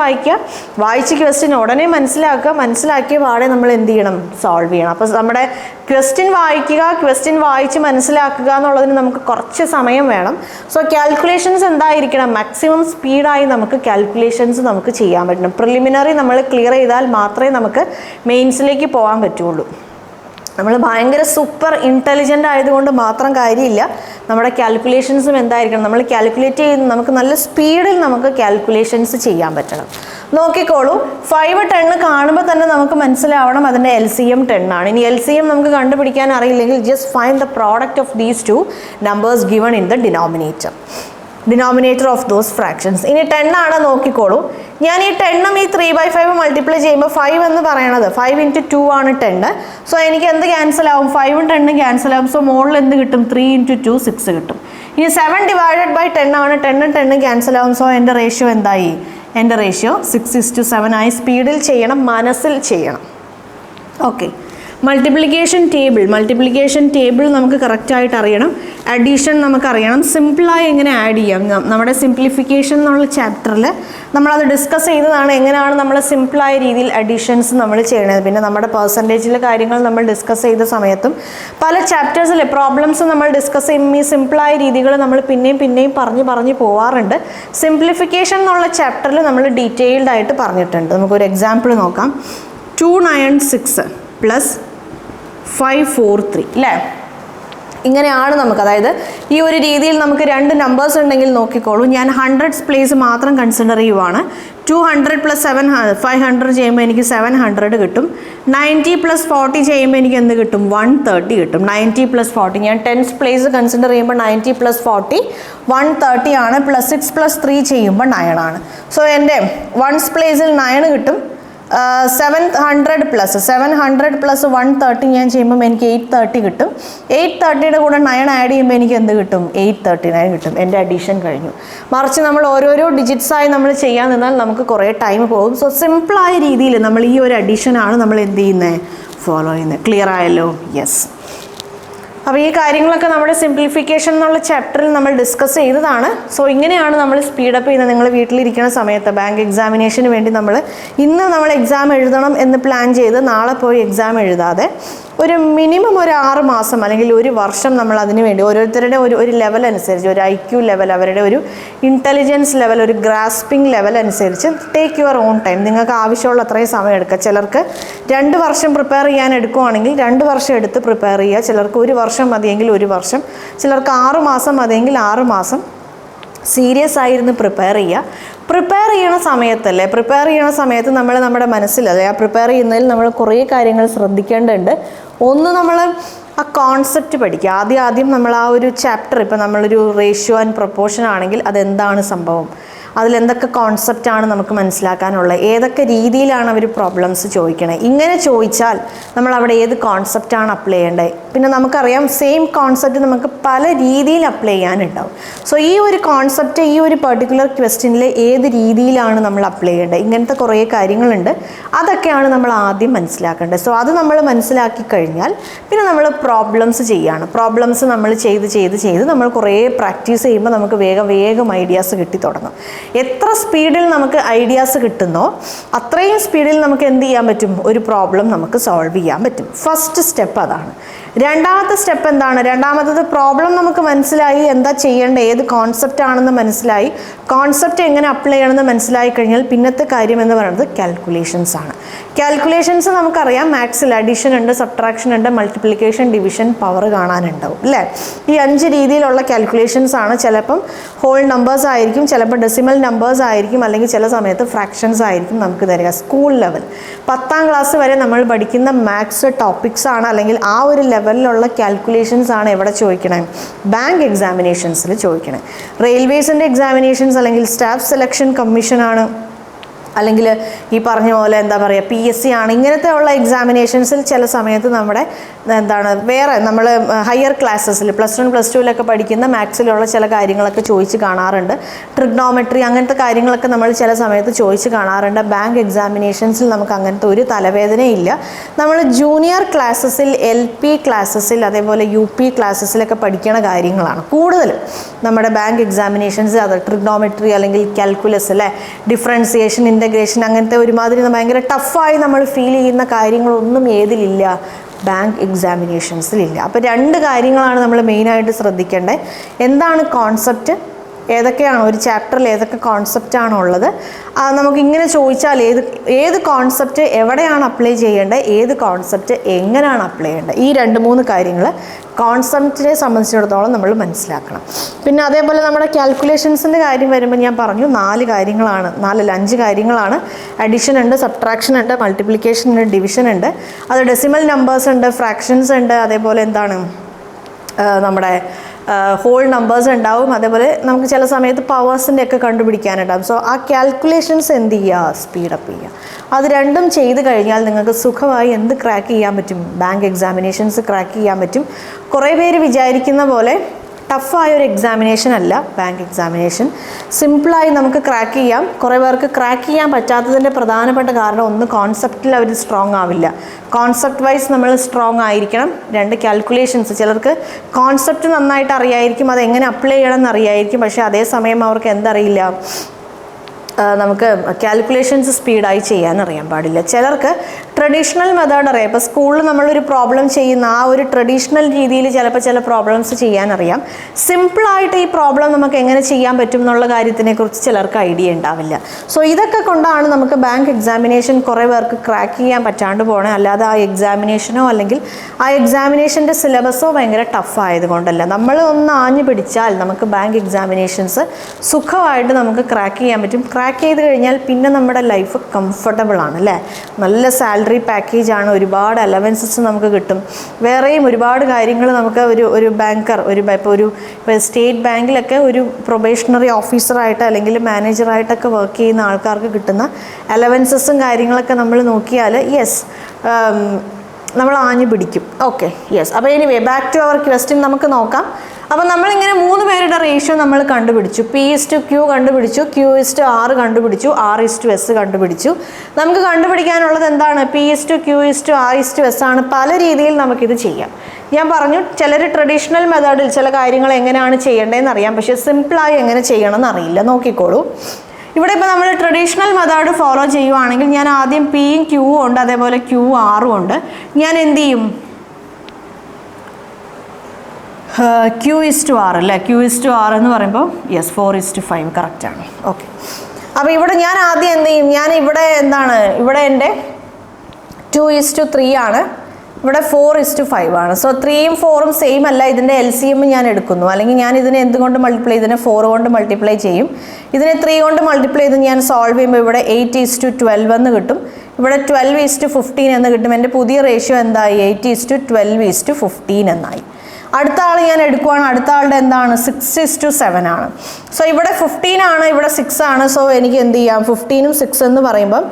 വായിച്ച് ക്വസ്റ്റ്യൻ ഉടനെ മനസ്സിലാക്കിയ പാടെ നമ്മൾ എന്ത് ചെയ്യണം, സോൾവ് ചെയ്യണം. അപ്പോൾ നമ്മുടെ ക്വസ്റ്റ്യൻ വായിക്കുക, ക്വസ്റ്റ്യൻ വായിച്ച് മനസ്സിലാക്കുക എന്നുള്ളതിന് നമുക്ക് കുറച്ച് സമയം വേണം. സോ കാൽക്കുലേഷൻസ് എന്തായിരിക്കണം, മാക്സിമം സ്പീഡായി നമുക്ക് കാൽക്കുലേഷൻസ് നമുക്ക് ചെയ്യാൻ പറ്റണം. പ്രിലിമിനറി നമ്മൾ ക്ലിയർ ചെയ്താൽ മാത്രമേ നമുക്ക് മെയിൻസിലേക്ക് പോകാൻ പറ്റുള്ളൂ. നമ്മൾ ഭയങ്കര സൂപ്പർ ഇൻ്റലിജൻ്റ് ആയതുകൊണ്ട് മാത്രം കാര്യമില്ല, നമ്മുടെ കാൽക്കുലേഷൻസും എന്തായിരിക്കണം, നമ്മൾ കാൽക്കുലേറ്റ് ചെയ്യുന്ന നമുക്ക് നല്ല സ്പീഡിൽ നമുക്ക് കാൽക്കുലേഷൻസ് ചെയ്യാൻ പറ്റണം. നോക്കിക്കോളൂ, 5, 10 കാണുമ്പോൾ തന്നെ നമുക്ക് മനസ്സിലാവണം അതിൻ്റെ LCM 10 ആണ്. ഇനി LCM നമുക്ക് കണ്ടുപിടിക്കാൻ അറിയില്ലെങ്കിൽ just find the product of these two numbers given in the denominator of those fractions. ഇനി 10 ആണ്, നോക്കിക്കോളൂ, ഞാൻ ഈ 10ഉം ഈ 3/5 മൾട്ടിപ്ലൈ ചെയ്യുമ്പോൾ 5 എന്ന് പറയണത് 5 × 2 ആണ് 10. സോ എനിക്ക് എന്ത് ക്യാൻസൽ ആവും, 5ഉം 10ഉം ക്യാൻസൽ ആവും. സോ മുകളിൽ എന്ത് കിട്ടും, 3 × 2 6 കിട്ടും. ഇനി 7/10 ആണ്, 10ഉം 10ഉം ക്യാൻസൽ ആവും. സോ എൻ്റെ റേഷ്യോ എന്തായി, എൻ്റെ റേഷ്യോ 6:7 ആയി. സ്പീഡിൽ ചെയ്യണം, മനസ്സിൽ ചെയ്യണം. ഓക്കെ, മൾട്ടിപ്ലിക്കേഷൻ ടേബിൾ നമുക്ക് കറക്റ്റായിട്ട് അറിയണം. അഡീഷൻ നമുക്കറിയണം. സിമ്പിളായി എങ്ങനെ ആഡ് ചെയ്യാം, നമ്മുടെ സിംപ്ലിഫിക്കേഷൻ എന്നുള്ള ചാപ്റ്ററിൽ നമ്മളത് ഡിസ്കസ് ചെയ്തതാണ് എങ്ങനെയാണ് നമ്മൾ സിമ്പിളായ രീതിയിൽ അഡീഷൻസ് നമ്മൾ ചെയ്യണത്. പിന്നെ നമ്മുടെ പെർസെൻറ്റേജിലെ കാര്യങ്ങൾ നമ്മൾ ഡിസ്കസ് ചെയ്ത സമയത്തും പല ചാപ്റ്റേഴ്സിലെ പ്രോബ്ലംസ് നമ്മൾ ഡിസ്കസ് ചെയ്യുമ്പോൾ ഈ സിമ്പിളായ രീതികൾ നമ്മൾ പിന്നെയും പറഞ്ഞു പോവാറുണ്ട്. സിംപ്ലിഫിക്കേഷൻ എന്നുള്ള ചാപ്റ്ററിൽ നമ്മൾ ഡീറ്റെയിൽഡ് ആയിട്ട് പറഞ്ഞിട്ടുണ്ട്. നമുക്കൊരു എക്സാമ്പിൾ നോക്കാം. 296 പ്ലസ് 543 അല്ലേ, ഇങ്ങനെയാണ് നമുക്ക്. അതായത് ഈ ഒരു രീതിയിൽ നമുക്ക് രണ്ട് നമ്പേഴ്സ് ഉണ്ടെങ്കിൽ നോക്കിക്കോളൂ. ഞാൻ 100s പ്ലേസ് മാത്രം കൺസിഡർ ചെയ്യുവാണ്. 200 പ്ലസ് 500 ചെയ്യുമ്പോൾ എനിക്ക് 700 കിട്ടും. 90 പ്ലസ് 40 ചെയ്യുമ്പോൾ എനിക്ക് എന്ത് കിട്ടും? 130 കിട്ടും. 90 പ്ലസ് 40 ഞാൻ 10s പ്ലേസ് കൺസിഡർ ചെയ്യുമ്പോൾ 90 പ്ലസ് 40 130 ആണ്. പ്ലസ് 6 പ്ലസ് 3 ചെയ്യുമ്പോൾ 9 ആണ്. സോ എൻ്റെ 1s പ്ലേസിൽ 9 കിട്ടും. 700 പ്ലസ് 130 ഞാൻ ചെയ്യുമ്പോൾ എനിക്ക് 830 കിട്ടും. 830യുടെ കൂടെ 9 ആഡ് ചെയ്യുമ്പോൾ എനിക്ക് എന്ത് കിട്ടും? 839 കിട്ടും. എൻ്റെ അഡീഷൻ കഴിഞ്ഞു. മറിച്ച് നമ്മൾ ഓരോരോ ഡിജിറ്റ്സായി നമ്മൾ ചെയ്യാൻ നിന്നാൽ നമുക്ക് കുറേ ടൈം പോകും. സോ സിമ്പിളായ രീതിയിൽ നമ്മൾ ഈ ഒരു അഡീഷനാണ് നമ്മൾ എന്ത് ചെയ്യുന്നത്? ഫോളോ ചെയ്യുന്നത്. ക്ലിയർ ആയല്ലോ? യെസ്. അപ്പോൾ ഈ കാര്യങ്ങളൊക്കെ നമ്മുടെ സിംപ്ലിഫിക്കേഷൻ എന്നുള്ള ചാപ്റ്ററിൽ നമ്മൾ ഡിസ്കസ് ചെയ്തതാണ്. സോ ഇങ്ങനെയാണ് നമ്മൾ സ്പീഡപ്പ് ചെയ്യുന്നത്. നിങ്ങൾ വീട്ടിലിരിക്കുന്ന സമയത്ത് ബാങ്ക് എക്സാമിനേഷന് വേണ്ടി ഇന്ന് നമ്മൾ എക്സാം എഴുതണം എന്ന് പ്ലാൻ ചെയ്ത് നാളെ പോയി എക്സാം എഴുതാതെ ഒരു മിനിമം ഒരു 6 മാസം അല്ലെങ്കിൽ ഒരു വർഷം നമ്മൾ അതിന് വേണ്ടി ഓരോരുത്തരുടെ ഒരു ലെവൽ അനുസരിച്ച്, ഒരു IQ ലെവൽ, അവരുടെ ഒരു ഇൻ്റലിജൻസ് ലെവൽ, ഒരു ഗ്രാസ്പിംഗ് ലെവൽ അനുസരിച്ച് ടേക്ക് യുവർ ഓൺ ടൈം. നിങ്ങൾക്ക് ആവശ്യമുള്ള അത്രയും സമയം എടുക്കുക. ചിലർക്ക് 2 വർഷം പ്രിപ്പയർ ചെയ്യാൻ എടുക്കുവാണെങ്കിൽ 2 വർഷം എടുത്ത് പ്രിപ്പയർ ചെയ്യുക. ചിലർക്ക് 1 വർഷം മതിയെങ്കിൽ 1 വർഷം, ചിലർക്ക് 6 മാസം മതിയെങ്കിൽ 6 മാസം സീരിയസ് ആയിരുന്നു പ്രിപ്പയർ ചെയ്യുക. പ്രിപ്പയർ ചെയ്യണ സമയത്ത് നമ്മൾ നമ്മുടെ മനസ്സിലല്ലേ ആ പ്രിപ്പയർ ചെയ്യുന്നതിൽ നമ്മൾ കുറേ കാര്യങ്ങൾ ശ്രദ്ധിക്കേണ്ടതുണ്ട്. ഒന്ന്, നമ്മൾ ആ കോൺസെപ്റ്റ് പഠിക്കുക. ആദ്യം നമ്മൾ ആ ഒരു ചാപ്റ്റർ, ഇപ്പോൾ നമ്മളൊരു റേഷ്യോ ആൻഡ് പ്രൊപ്പോർഷൻ ആണെങ്കിൽ അതെന്താണ് സംഭവം, അതിലെന്തൊക്കെ കോൺസെപ്റ്റാണ് നമുക്ക് മനസ്സിലാക്കാനുള്ളത്, ഏതൊക്കെ രീതിയിലാണ് അവർ പ്രോബ്ലംസ് ചോദിക്കണേ. ഇങ്ങനെ ചോദിച്ചാൽ നമ്മൾ അവിടെ ഏത് കോൺസെപ്റ്റാണ് അപ്ലൈ ചെയ്യേണ്ടത്. പിന്നെ നമുക്കറിയാം സെയിം കോൺസെപ്റ്റ് നമുക്ക് പല രീതിയിൽ അപ്ലൈ ചെയ്യാനുണ്ടാവും. സോ ഈ ഒരു കോൺസെപ്റ്റ് ഈ ഒരു പെർട്ടിക്കുലർ ക്വസ്റ്റ്യനിൽ ഏത് രീതിയിലാണ് നമ്മൾ അപ്ലൈ ചെയ്യേണ്ടത്, ഇങ്ങനത്തെ കുറേ കാര്യങ്ങളുണ്ട്. അതൊക്കെയാണ് നമ്മൾ ആദ്യം മനസ്സിലാക്കേണ്ടത്. സോ അത് നമ്മൾ മനസ്സിലാക്കി കഴിഞ്ഞാൽ പിന്നെ നമ്മൾ പ്രോബ്ലംസ് ചെയ്യുകയാണ്. പ്രോബ്ലംസ് നമ്മൾ ചെയ്ത് നമ്മൾ കുറേ പ്രാക്ടീസ് ചെയ്യുമ്പോൾ നമുക്ക് വേഗം ഐഡിയാസ് കിട്ടി തുടങ്ങും. എത്ര സ്പീഡിൽ നമുക്ക് ഐഡിയാസ് കിട്ടുന്നോ അത്രയും സ്പീഡിൽ നമുക്ക് എന്ത് ചെയ്യാൻ പറ്റും? ഒരു പ്രോബ്ലം നമുക്ക് സോൾവ് ചെയ്യാൻ പറ്റും. ഫസ്റ്റ് സ്റ്റെപ്പ് അതാണ്. രണ്ടാമത്തെ സ്റ്റെപ്പ് എന്താണ്? രണ്ടാമത്തത് പ്രോബ്ലം നമുക്ക് മനസ്സിലായി, എന്താ ചെയ്യേണ്ടത്, ഏത് കോൺസെപ്റ്റ് ആണെന്ന് മനസ്സിലായി, കോൺസെപ്റ്റ് എങ്ങനെ അപ്ലൈ ചെയ്യണമെന്ന് മനസ്സിലായി കഴിഞ്ഞാൽ പിന്നത്തെ കാര്യം എന്ന് പറയുന്നത് കാൽക്കുലേഷൻസ് ആണ്. കാൽക്കുലേഷൻസ് നമുക്കറിയാം, മാത്സിൽ അഡീഷൻ ഉണ്ട്, സബ്ട്രാക്ഷൻ ഉണ്ട്, മൾട്ടിപ്ലിക്കേഷൻ, ഡിവിഷൻ, പവർ കാണാനുണ്ടാവും അല്ലേ. ഈ 5 രീതിയിലുള്ള കാൽക്കുലേഷൻസ് ആണ്. ചിലപ്പം ഹോൾ നമ്പേഴ്സ് ആയിരിക്കും, ചിലപ്പോൾ ഡെസിമൽ നമ്പേഴ്സ് ആയിരിക്കും, അല്ലെങ്കിൽ ചില സമയത്ത് ഫ്രാക്ഷൻസ് ആയിരിക്കും നമുക്ക് തരിക. സ്കൂൾ ലെവൽ 10ാം ക്ലാസ് വരെ നമ്മൾ പഠിക്കുന്ന മാത്സ് ടോപ്പിക്സ് ആണ്, അല്ലെങ്കിൽ ആ ഒരു ലെവലിലുള്ള കാൽക്കുലേഷൻസ് ആണ് എവിടെ ചോദിക്കണേ? ബാങ്ക് എക്സാമിനേഷൻസിൽ ചോദിക്കണേ. റെയിൽവേസിൻ്റെ എക്സാമിനേഷൻസ് അല്ലെങ്കിൽ സ്റ്റാഫ് സെലക്ഷൻ കമ്മീഷനാണ്, അല്ലെങ്കിൽ ഈ പറഞ്ഞ പോലെ എന്താ പറയുക PSC ആണ്. ഇങ്ങനത്തെ ഉള്ള എക്സാമിനേഷൻസിൽ ചില സമയത്ത് നമ്മുടെ വേറെ നമ്മൾ ഹയർ ക്ലാസ്സസിൽ +1 +2 പഠിക്കുന്ന മാത്സിലുള്ള ചില കാര്യങ്ങളൊക്കെ ചോദിച്ച് കാണാറുണ്ട്. ട്രിഗ്നോമെട്രി അങ്ങനത്തെ കാര്യങ്ങളൊക്കെ നമ്മൾ ചില സമയത്ത് ചോദിച്ച് കാണാറുണ്ട്. ബാങ്ക് എക്സാമിനേഷൻസിൽ നമുക്ക് അങ്ങനത്തെ ഒരു തലവേദനയില്ല. നമ്മൾ ജൂനിയർ ക്ലാസ്സസിൽ, LP ക്ലാസ്സസിൽ, അതേപോലെ UP ക്ലാസ്സസിലൊക്കെ പഠിക്കണ കാര്യങ്ങളാണ് കൂടുതലും നമ്മുടെ ബാങ്ക് എക്സാമിനേഷൻസ്. അത് ട്രിഗ്നോമെട്രി അല്ലെങ്കിൽ കാൽക്കുലസ് അല്ലേ, ഡിഫറൻസിയേഷൻ, ഇൻ്റഗ്രേഷൻ, അങ്ങനത്തെ ഒരുമാതിരി ഭയങ്കര ടഫായി നമ്മൾ ഫീൽ ചെയ്യുന്ന കാര്യങ്ങളൊന്നും ഏതിലില്ല? ബാങ്ക് എക്സാമിനേഷൻസിലില്ല. അപ്പോൾ 2 കാര്യങ്ങളാണ് നമ്മൾ മെയിനായിട്ട് ശ്രദ്ധിക്കേണ്ടത്. എന്താണ് കോൺസെപ്റ്റ്, ഏതൊക്കെയാണ് ഒരു ചാപ്റ്ററിൽ ഏതൊക്കെ കോൺസെപ്റ്റാണ് ഉള്ളത്, നമുക്കിങ്ങനെ ചോദിച്ചാൽ ഏത് കോൺസെപ്റ്റ് എവിടെയാണ് അപ്ലൈ ചെയ്യേണ്ടത്, ഏത് കോൺസെപ്റ്റ് എങ്ങനെയാണ് അപ്ലൈ ചെയ്യേണ്ടത്, ഈ 2-3 കാര്യങ്ങൾ കോൺസെപ്റ്റിനെ സംബന്ധിച്ചിടത്തോളം നമ്മൾ മനസ്സിലാക്കണം. പിന്നെ അതേപോലെ നമ്മുടെ കാൽക്കുലേഷൻസിൻ്റെ കാര്യം വരുമ്പോൾ ഞാൻ പറഞ്ഞു 4 കാര്യങ്ങളാണ്, 5 കാര്യങ്ങളാണ്. അഡീഷൻ ഉണ്ട്, സബ്ട്രാക്ഷൻ ഉണ്ട്, മൾട്ടിപ്ലിക്കേഷൻ ഉണ്ട്, ഡിവിഷൻ ഉണ്ട്, അത് ഡെസിമൽ നമ്പേഴ്സ് ഉണ്ട്, ഫ്രാക്ഷൻസ് ഉണ്ട്, അതേപോലെ നമ്മുടെ ഹോൾ നമ്പേഴ്സ് ഉണ്ടാവും. അതേപോലെ നമുക്ക് ചില സമയത്ത് പവേഴ്സിൻ്റെ ഒക്കെ കണ്ടുപിടിക്കാനുണ്ടാവും. സോ ആ കാൽക്കുലേഷൻസ് എന്ത് ചെയ്യുക? സ്പീഡപ്പ് ചെയ്യുക. അത് 2ഉം ചെയ്ത് കഴിഞ്ഞാൽ നിങ്ങൾക്ക് സുഖമായി എന്ത് ക്രാക്ക് ചെയ്യാൻ പറ്റും? ബാങ്ക് എക്സാമിനേഷൻസ് ക്രാക്ക് ചെയ്യാൻ പറ്റും. കുറേ പേര് വിചാരിക്കുന്ന പോലെ ടഫായ ഒരു എക്സാമിനേഷൻ അല്ല ബാങ്ക് എക്സാമിനേഷൻ. സിമ്പിളായി നമുക്ക് ക്രാക്ക് ചെയ്യാം. കുറേ പേർക്ക് ക്രാക്ക് ചെയ്യാൻ പറ്റാത്തതിൻ്റെ പ്രധാനപ്പെട്ട കാരണം ഒന്ന് കോൺസെപ്റ്റിൽ അവർ സ്ട്രോങ് ആവില്ല. കോൺസെപ്റ്റ് വൈസ് നമ്മൾ സ്ട്രോങ് ആയിരിക്കണം. രണ്ട് കാൽക്കുലേഷൻസ്, ചിലർക്ക് കോൺസെപ്റ്റ് നന്നായിട്ട് അറിയായിരിക്കും, അതെങ്ങനെ അപ്ലൈ ചെയ്യണം എന്നറിയായിരിക്കും, പക്ഷേ അതേസമയം അവർക്ക് എന്തറിയില്ല, നമുക്ക് കാൽക്കുലേഷൻസ് സ്പീഡായി ചെയ്യാൻ അറിയാൻ പാടില്ല. ചിലർക്ക് ട്രഡീഷണൽ മെത്തേഡ് അറിയാം. ഇപ്പോൾ സ്കൂളിൽ നമ്മളൊരു പ്രോബ്ലം ചെയ്യുന്ന ആ ഒരു ട്രഡീഷണൽ രീതിയിൽ ചിലപ്പോൾ ചില പ്രോബ്ലംസ് ചെയ്യാൻ അറിയാം. സിമ്പിളായിട്ട് ഈ പ്രോബ്ലം നമുക്ക് എങ്ങനെ ചെയ്യാൻ പറ്റും എന്നുള്ള കാര്യത്തിനെക്കുറിച്ച് ചിലർക്ക് ഐഡിയ ഉണ്ടാവില്ല. സോ ഇതൊക്കെ കൊണ്ടാണ് നമുക്ക് ബാങ്ക് എക്സാമിനേഷൻ കുറേ പേർക്ക് ക്രാക്ക് ചെയ്യാൻ പറ്റാണ്ട് പോകണേ. അല്ലാതെ ആ എക്സാമിനേഷനോ അല്ലെങ്കിൽ ആ എക്സാമിനേഷൻ്റെ സിലബസോ ഭയങ്കര ടഫ് ആയതുകൊണ്ടല്ല. നമ്മൾ ഒന്ന് ആഞ്ഞു പിടിച്ചാൽ നമുക്ക് ബാങ്ക് എക്സാമിനേഷൻസ് സുഖമായിട്ട് നമുക്ക് ക്രാക്ക് ചെയ്യാൻ പറ്റും. ക്രാക്ക് ചെയ്ത് കഴിഞ്ഞാൽ പിന്നെ നമ്മുടെ ലൈഫ് കംഫർട്ടബിൾ ആണ് അല്ലേ. നല്ല സാലറി പാക്കേജാണ്, ഒരുപാട് അലവൻസസ് നമുക്ക് കിട്ടും, വേറെയും ഒരുപാട് കാര്യങ്ങൾ നമുക്ക് ഒരു ബാങ്കർ ഇപ്പോൾ സ്റ്റേറ്റ് ബാങ്കിലൊക്കെ ഒരു പ്രൊബേഷണറി ഓഫീസറായിട്ട് അല്ലെങ്കിൽ മാനേജറായിട്ടൊക്കെ വർക്ക് ചെയ്യുന്ന ആൾക്കാർക്ക് കിട്ടുന്ന അലവൻസസും കാര്യങ്ങളൊക്കെ നമ്മൾ നോക്കിയാൽ യെസ് നമ്മൾ ആഞ്ഞു പിടിക്കും. Okay yes. അപ്പോൾ anyway back to our question നമുക്ക് നോക്കാം. അപ്പോൾ നമ്മളിങ്ങനെ 3 പേരുടെ റേഷ്യോ നമ്മൾ കണ്ടുപിടിച്ചു. P/Q കണ്ടുപിടിച്ചു, Q/R കണ്ടുപിടിച്ചു, R/S കണ്ടുപിടിച്ചു. നമുക്ക് കണ്ടുപിടിക്കാനുള്ളത് എന്താണ്? P/Q/R/S ആണ്. പല രീതിയിൽ നമുക്കിത് ചെയ്യാം. ഞാൻ പറഞ്ഞു ചിലർ ട്രഡീഷണൽ മെത്തേഡിൽ ചില കാര്യങ്ങൾ എങ്ങനെയാണ് ചെയ്യേണ്ടതെന്ന് അറിയാം, പക്ഷേ സിമ്പിളായി എങ്ങനെ ചെയ്യണം എന്നറിയില്ല. നോക്കിക്കോളൂ. ഇവിടെ ഇപ്പോൾ നമ്മൾ ട്രഡീഷണൽ മെത്തേഡ് ഫോളോ ചെയ്യുവാണെങ്കിൽ ഞാൻ ആദ്യം Pയും Qയും ഉണ്ട്, അതേപോലെ Q/Rഉം ഉണ്ട്. ഞാൻ എന്ത് ചെയ്യും? Q/R അല്ലേ. Q/R എന്ന് പറയുമ്പോൾ യെസ് 4:5 കറക്റ്റാണ്. ഓക്കെ. അപ്പോൾ ഇവിടെ ഞാൻ ആദ്യം എന്ത് ചെയ്യും? ഞാൻ ഇവിടെ എന്താണ്, ഇവിടെ എൻ്റെ 2:3 ആണ്, ഇവിടെ 4:5 ആണ്. സോ 3യും 4ഉം സെയിം അല്ല. ഇതിൻ്റെ LCM ഞാൻ എടുക്കുന്നു, അല്ലെങ്കിൽ ഞാൻ ഇതിനെ എന്തുകൊണ്ട് മൾട്ടിപ്ലൈ, ഇതിനെ 4 കൊണ്ട് മൾട്ടിപ്ലൈ ചെയ്യും. ഇതിനെ 3 കൊണ്ട് മൾട്ടിപ്ലൈ ചെയ്ത് ഞാൻ സോൾവ് ചെയ്യുമ്പോൾ ഇവിടെ 8:12 എന്ന് കിട്ടും, ഇവിടെ 12:15 എന്ന് കിട്ടും. എൻ്റെ പുതിയ റേഷ്യോ എന്തായി? 8:12:15 എന്നായി. അടുത്ത ആൾ ഞാൻ എടുക്കുവാണ്, അടുത്ത ആളുടെ എന്താണ്? 6:7 ആണ്. സോ ഇവിടെ 15 ആണ്, ഇവിടെ 6 ആണ്. സോ എനിക്ക് എന്ത് ചെയ്യാം? 15ഉം 6 എന്ന് പറയുമ്പം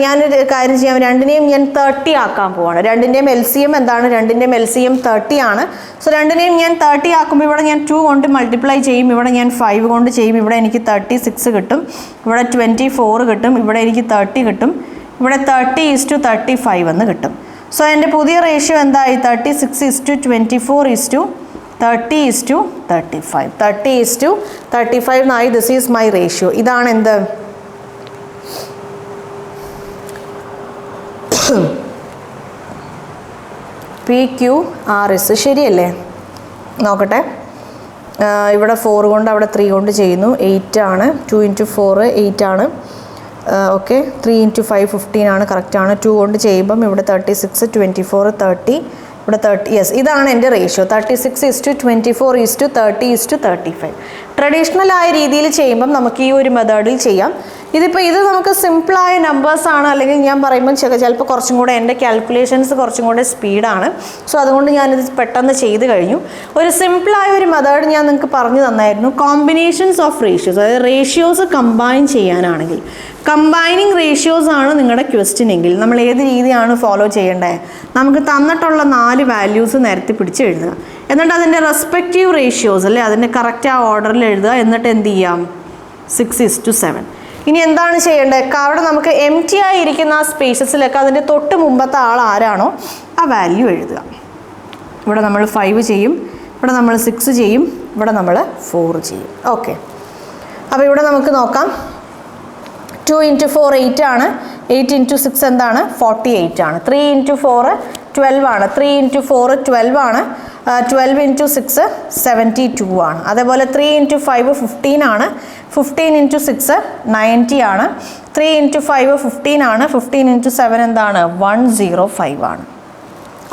ഞാനൊരു കാര്യം ചെയ്യാം, രണ്ടിനെയും ഞാൻ 30 ആക്കാൻ പോവാണ്. രണ്ടിൻ്റെയും LCM എന്താണ്? രണ്ടിൻ്റെയും LCM 30 ആണ്. സോ രണ്ടിനെയും ഞാൻ 30 ആക്കുമ്പോൾ ഇവിടെ ഞാൻ 2 കൊണ്ട് മൾട്ടിപ്ലൈ ചെയ്യും, ഇവിടെ ഞാൻ 5 കൊണ്ട് ചെയ്യും. ഇവിടെ എനിക്ക് 36 കിട്ടും, ഇവിടെ 24 കിട്ടും, ഇവിടെ എനിക്ക് 30 കിട്ടും, ഇവിടെ 30:35 എന്ന് കിട്ടും. സോ എൻ്റെ പുതിയ റേഷ്യോ എന്തായി? 36:24:30:35 30:35 എന്നായി. This is my ratio. ഇതാണ് എന്ത്? PQRS ശരിയല്ലേ? നോക്കട്ടെ. ഇവിടെ 4 കൊണ്ട് അവിടെ 3 കൊണ്ട് ചെയ്യുന്നു, 8 ആണ്. 2 × 4 8 ആണ്. ഓക്കെ. 3 × 5 15 ആണ്, കറക്റ്റാണ്. 2 കൊണ്ട് ചെയ്യുമ്പം ഇവിടെ 36 24 30, ഇവിടെ 30. യെസ്, ഇതാണ് എൻ്റെ റേഷ്യോ. 36:24:30:35. ട്രഡീഷണൽ ആയ രീതിയിൽ ചെയ്യുമ്പം നമുക്ക് ഈ ഒരു മെത്തേഡിൽ ചെയ്യാം. ഇത് നമുക്ക് സിമ്പിളായ നമ്പേഴ്സാണ്, അല്ലെങ്കിൽ ഞാൻ പറയുമ്പം ചിലപ്പോൾ കുറച്ചും കൂടെ എൻ്റെ കാൽക്കുലേഷൻസ് കുറച്ചും കൂടെ സ്പീഡാണ്. സോ അതുകൊണ്ട് ഞാനിത് പെട്ടെന്ന് ചെയ്ത് കഴിഞ്ഞു. ഒരു സിമ്പിളായ ഒരു മെത്തേഡ് ഞാൻ നിങ്ങൾക്ക് പറഞ്ഞു തന്നായിരുന്നു. കോമ്പിനേഷൻസ് ഓഫ് റേഷ്യോസ്, അതായത് റേഷ്യോസ് കമ്പൈൻ ചെയ്യാനാണെങ്കിൽ, കമ്പൈനിങ് റേഷ്യോസ് ആണ് നിങ്ങളുടെ ക്വസ്റ്റ്യൻ എങ്കിൽ നമ്മൾ ഏത് രീതിയാണ് ഫോളോ ചെയ്യേണ്ടത്? നമുക്ക് തന്നിട്ടുള്ള 4 വാല്യൂസ് നിരത്തി പിടിച്ച് എഴുതുക, എന്നിട്ട് അതിൻ്റെ റെസ്പെക്റ്റീവ് റേഷ്യോസ് അല്ലേ അതിൻ്റെ കറക്റ്റ് ആ ഓർഡറിൽ എഴുതുക, എന്നിട്ട് എന്ത് ചെയ്യാം? 6:7. ഇനി എന്താണ് ചെയ്യേണ്ടത്? അവിടെ നമുക്ക് എം ടി ആയിരിക്കുന്ന ആ സ്പേസസിലൊക്കെ അതിൻ്റെ തൊട്ട് മുമ്പത്തെ ആൾ ആരാണോ ആ വാല്യൂ എഴുതുക. ഇവിടെ നമ്മൾ 5 ചെയ്യും, ഇവിടെ നമ്മൾ 6 ചെയ്യും, ഇവിടെ നമ്മൾ 4 ചെയ്യും. ഓക്കെ. അപ്പോൾ ഇവിടെ നമുക്ക് നോക്കാം. 2 × 4 8 ആണ്, 8 × 6 എന്താണ്? 48 ആണ്. 3 × 4 12 ആണ്, 3 × 4 12 ആണ്, 12 × 6 72 ആണ്. അതേപോലെ 3 × 5 15 ആണ്, 15 × 6 90 ആണ്, 3 × 5 15 ആണ്, 15 × 7 എന്താണ്? 105 ആണ്.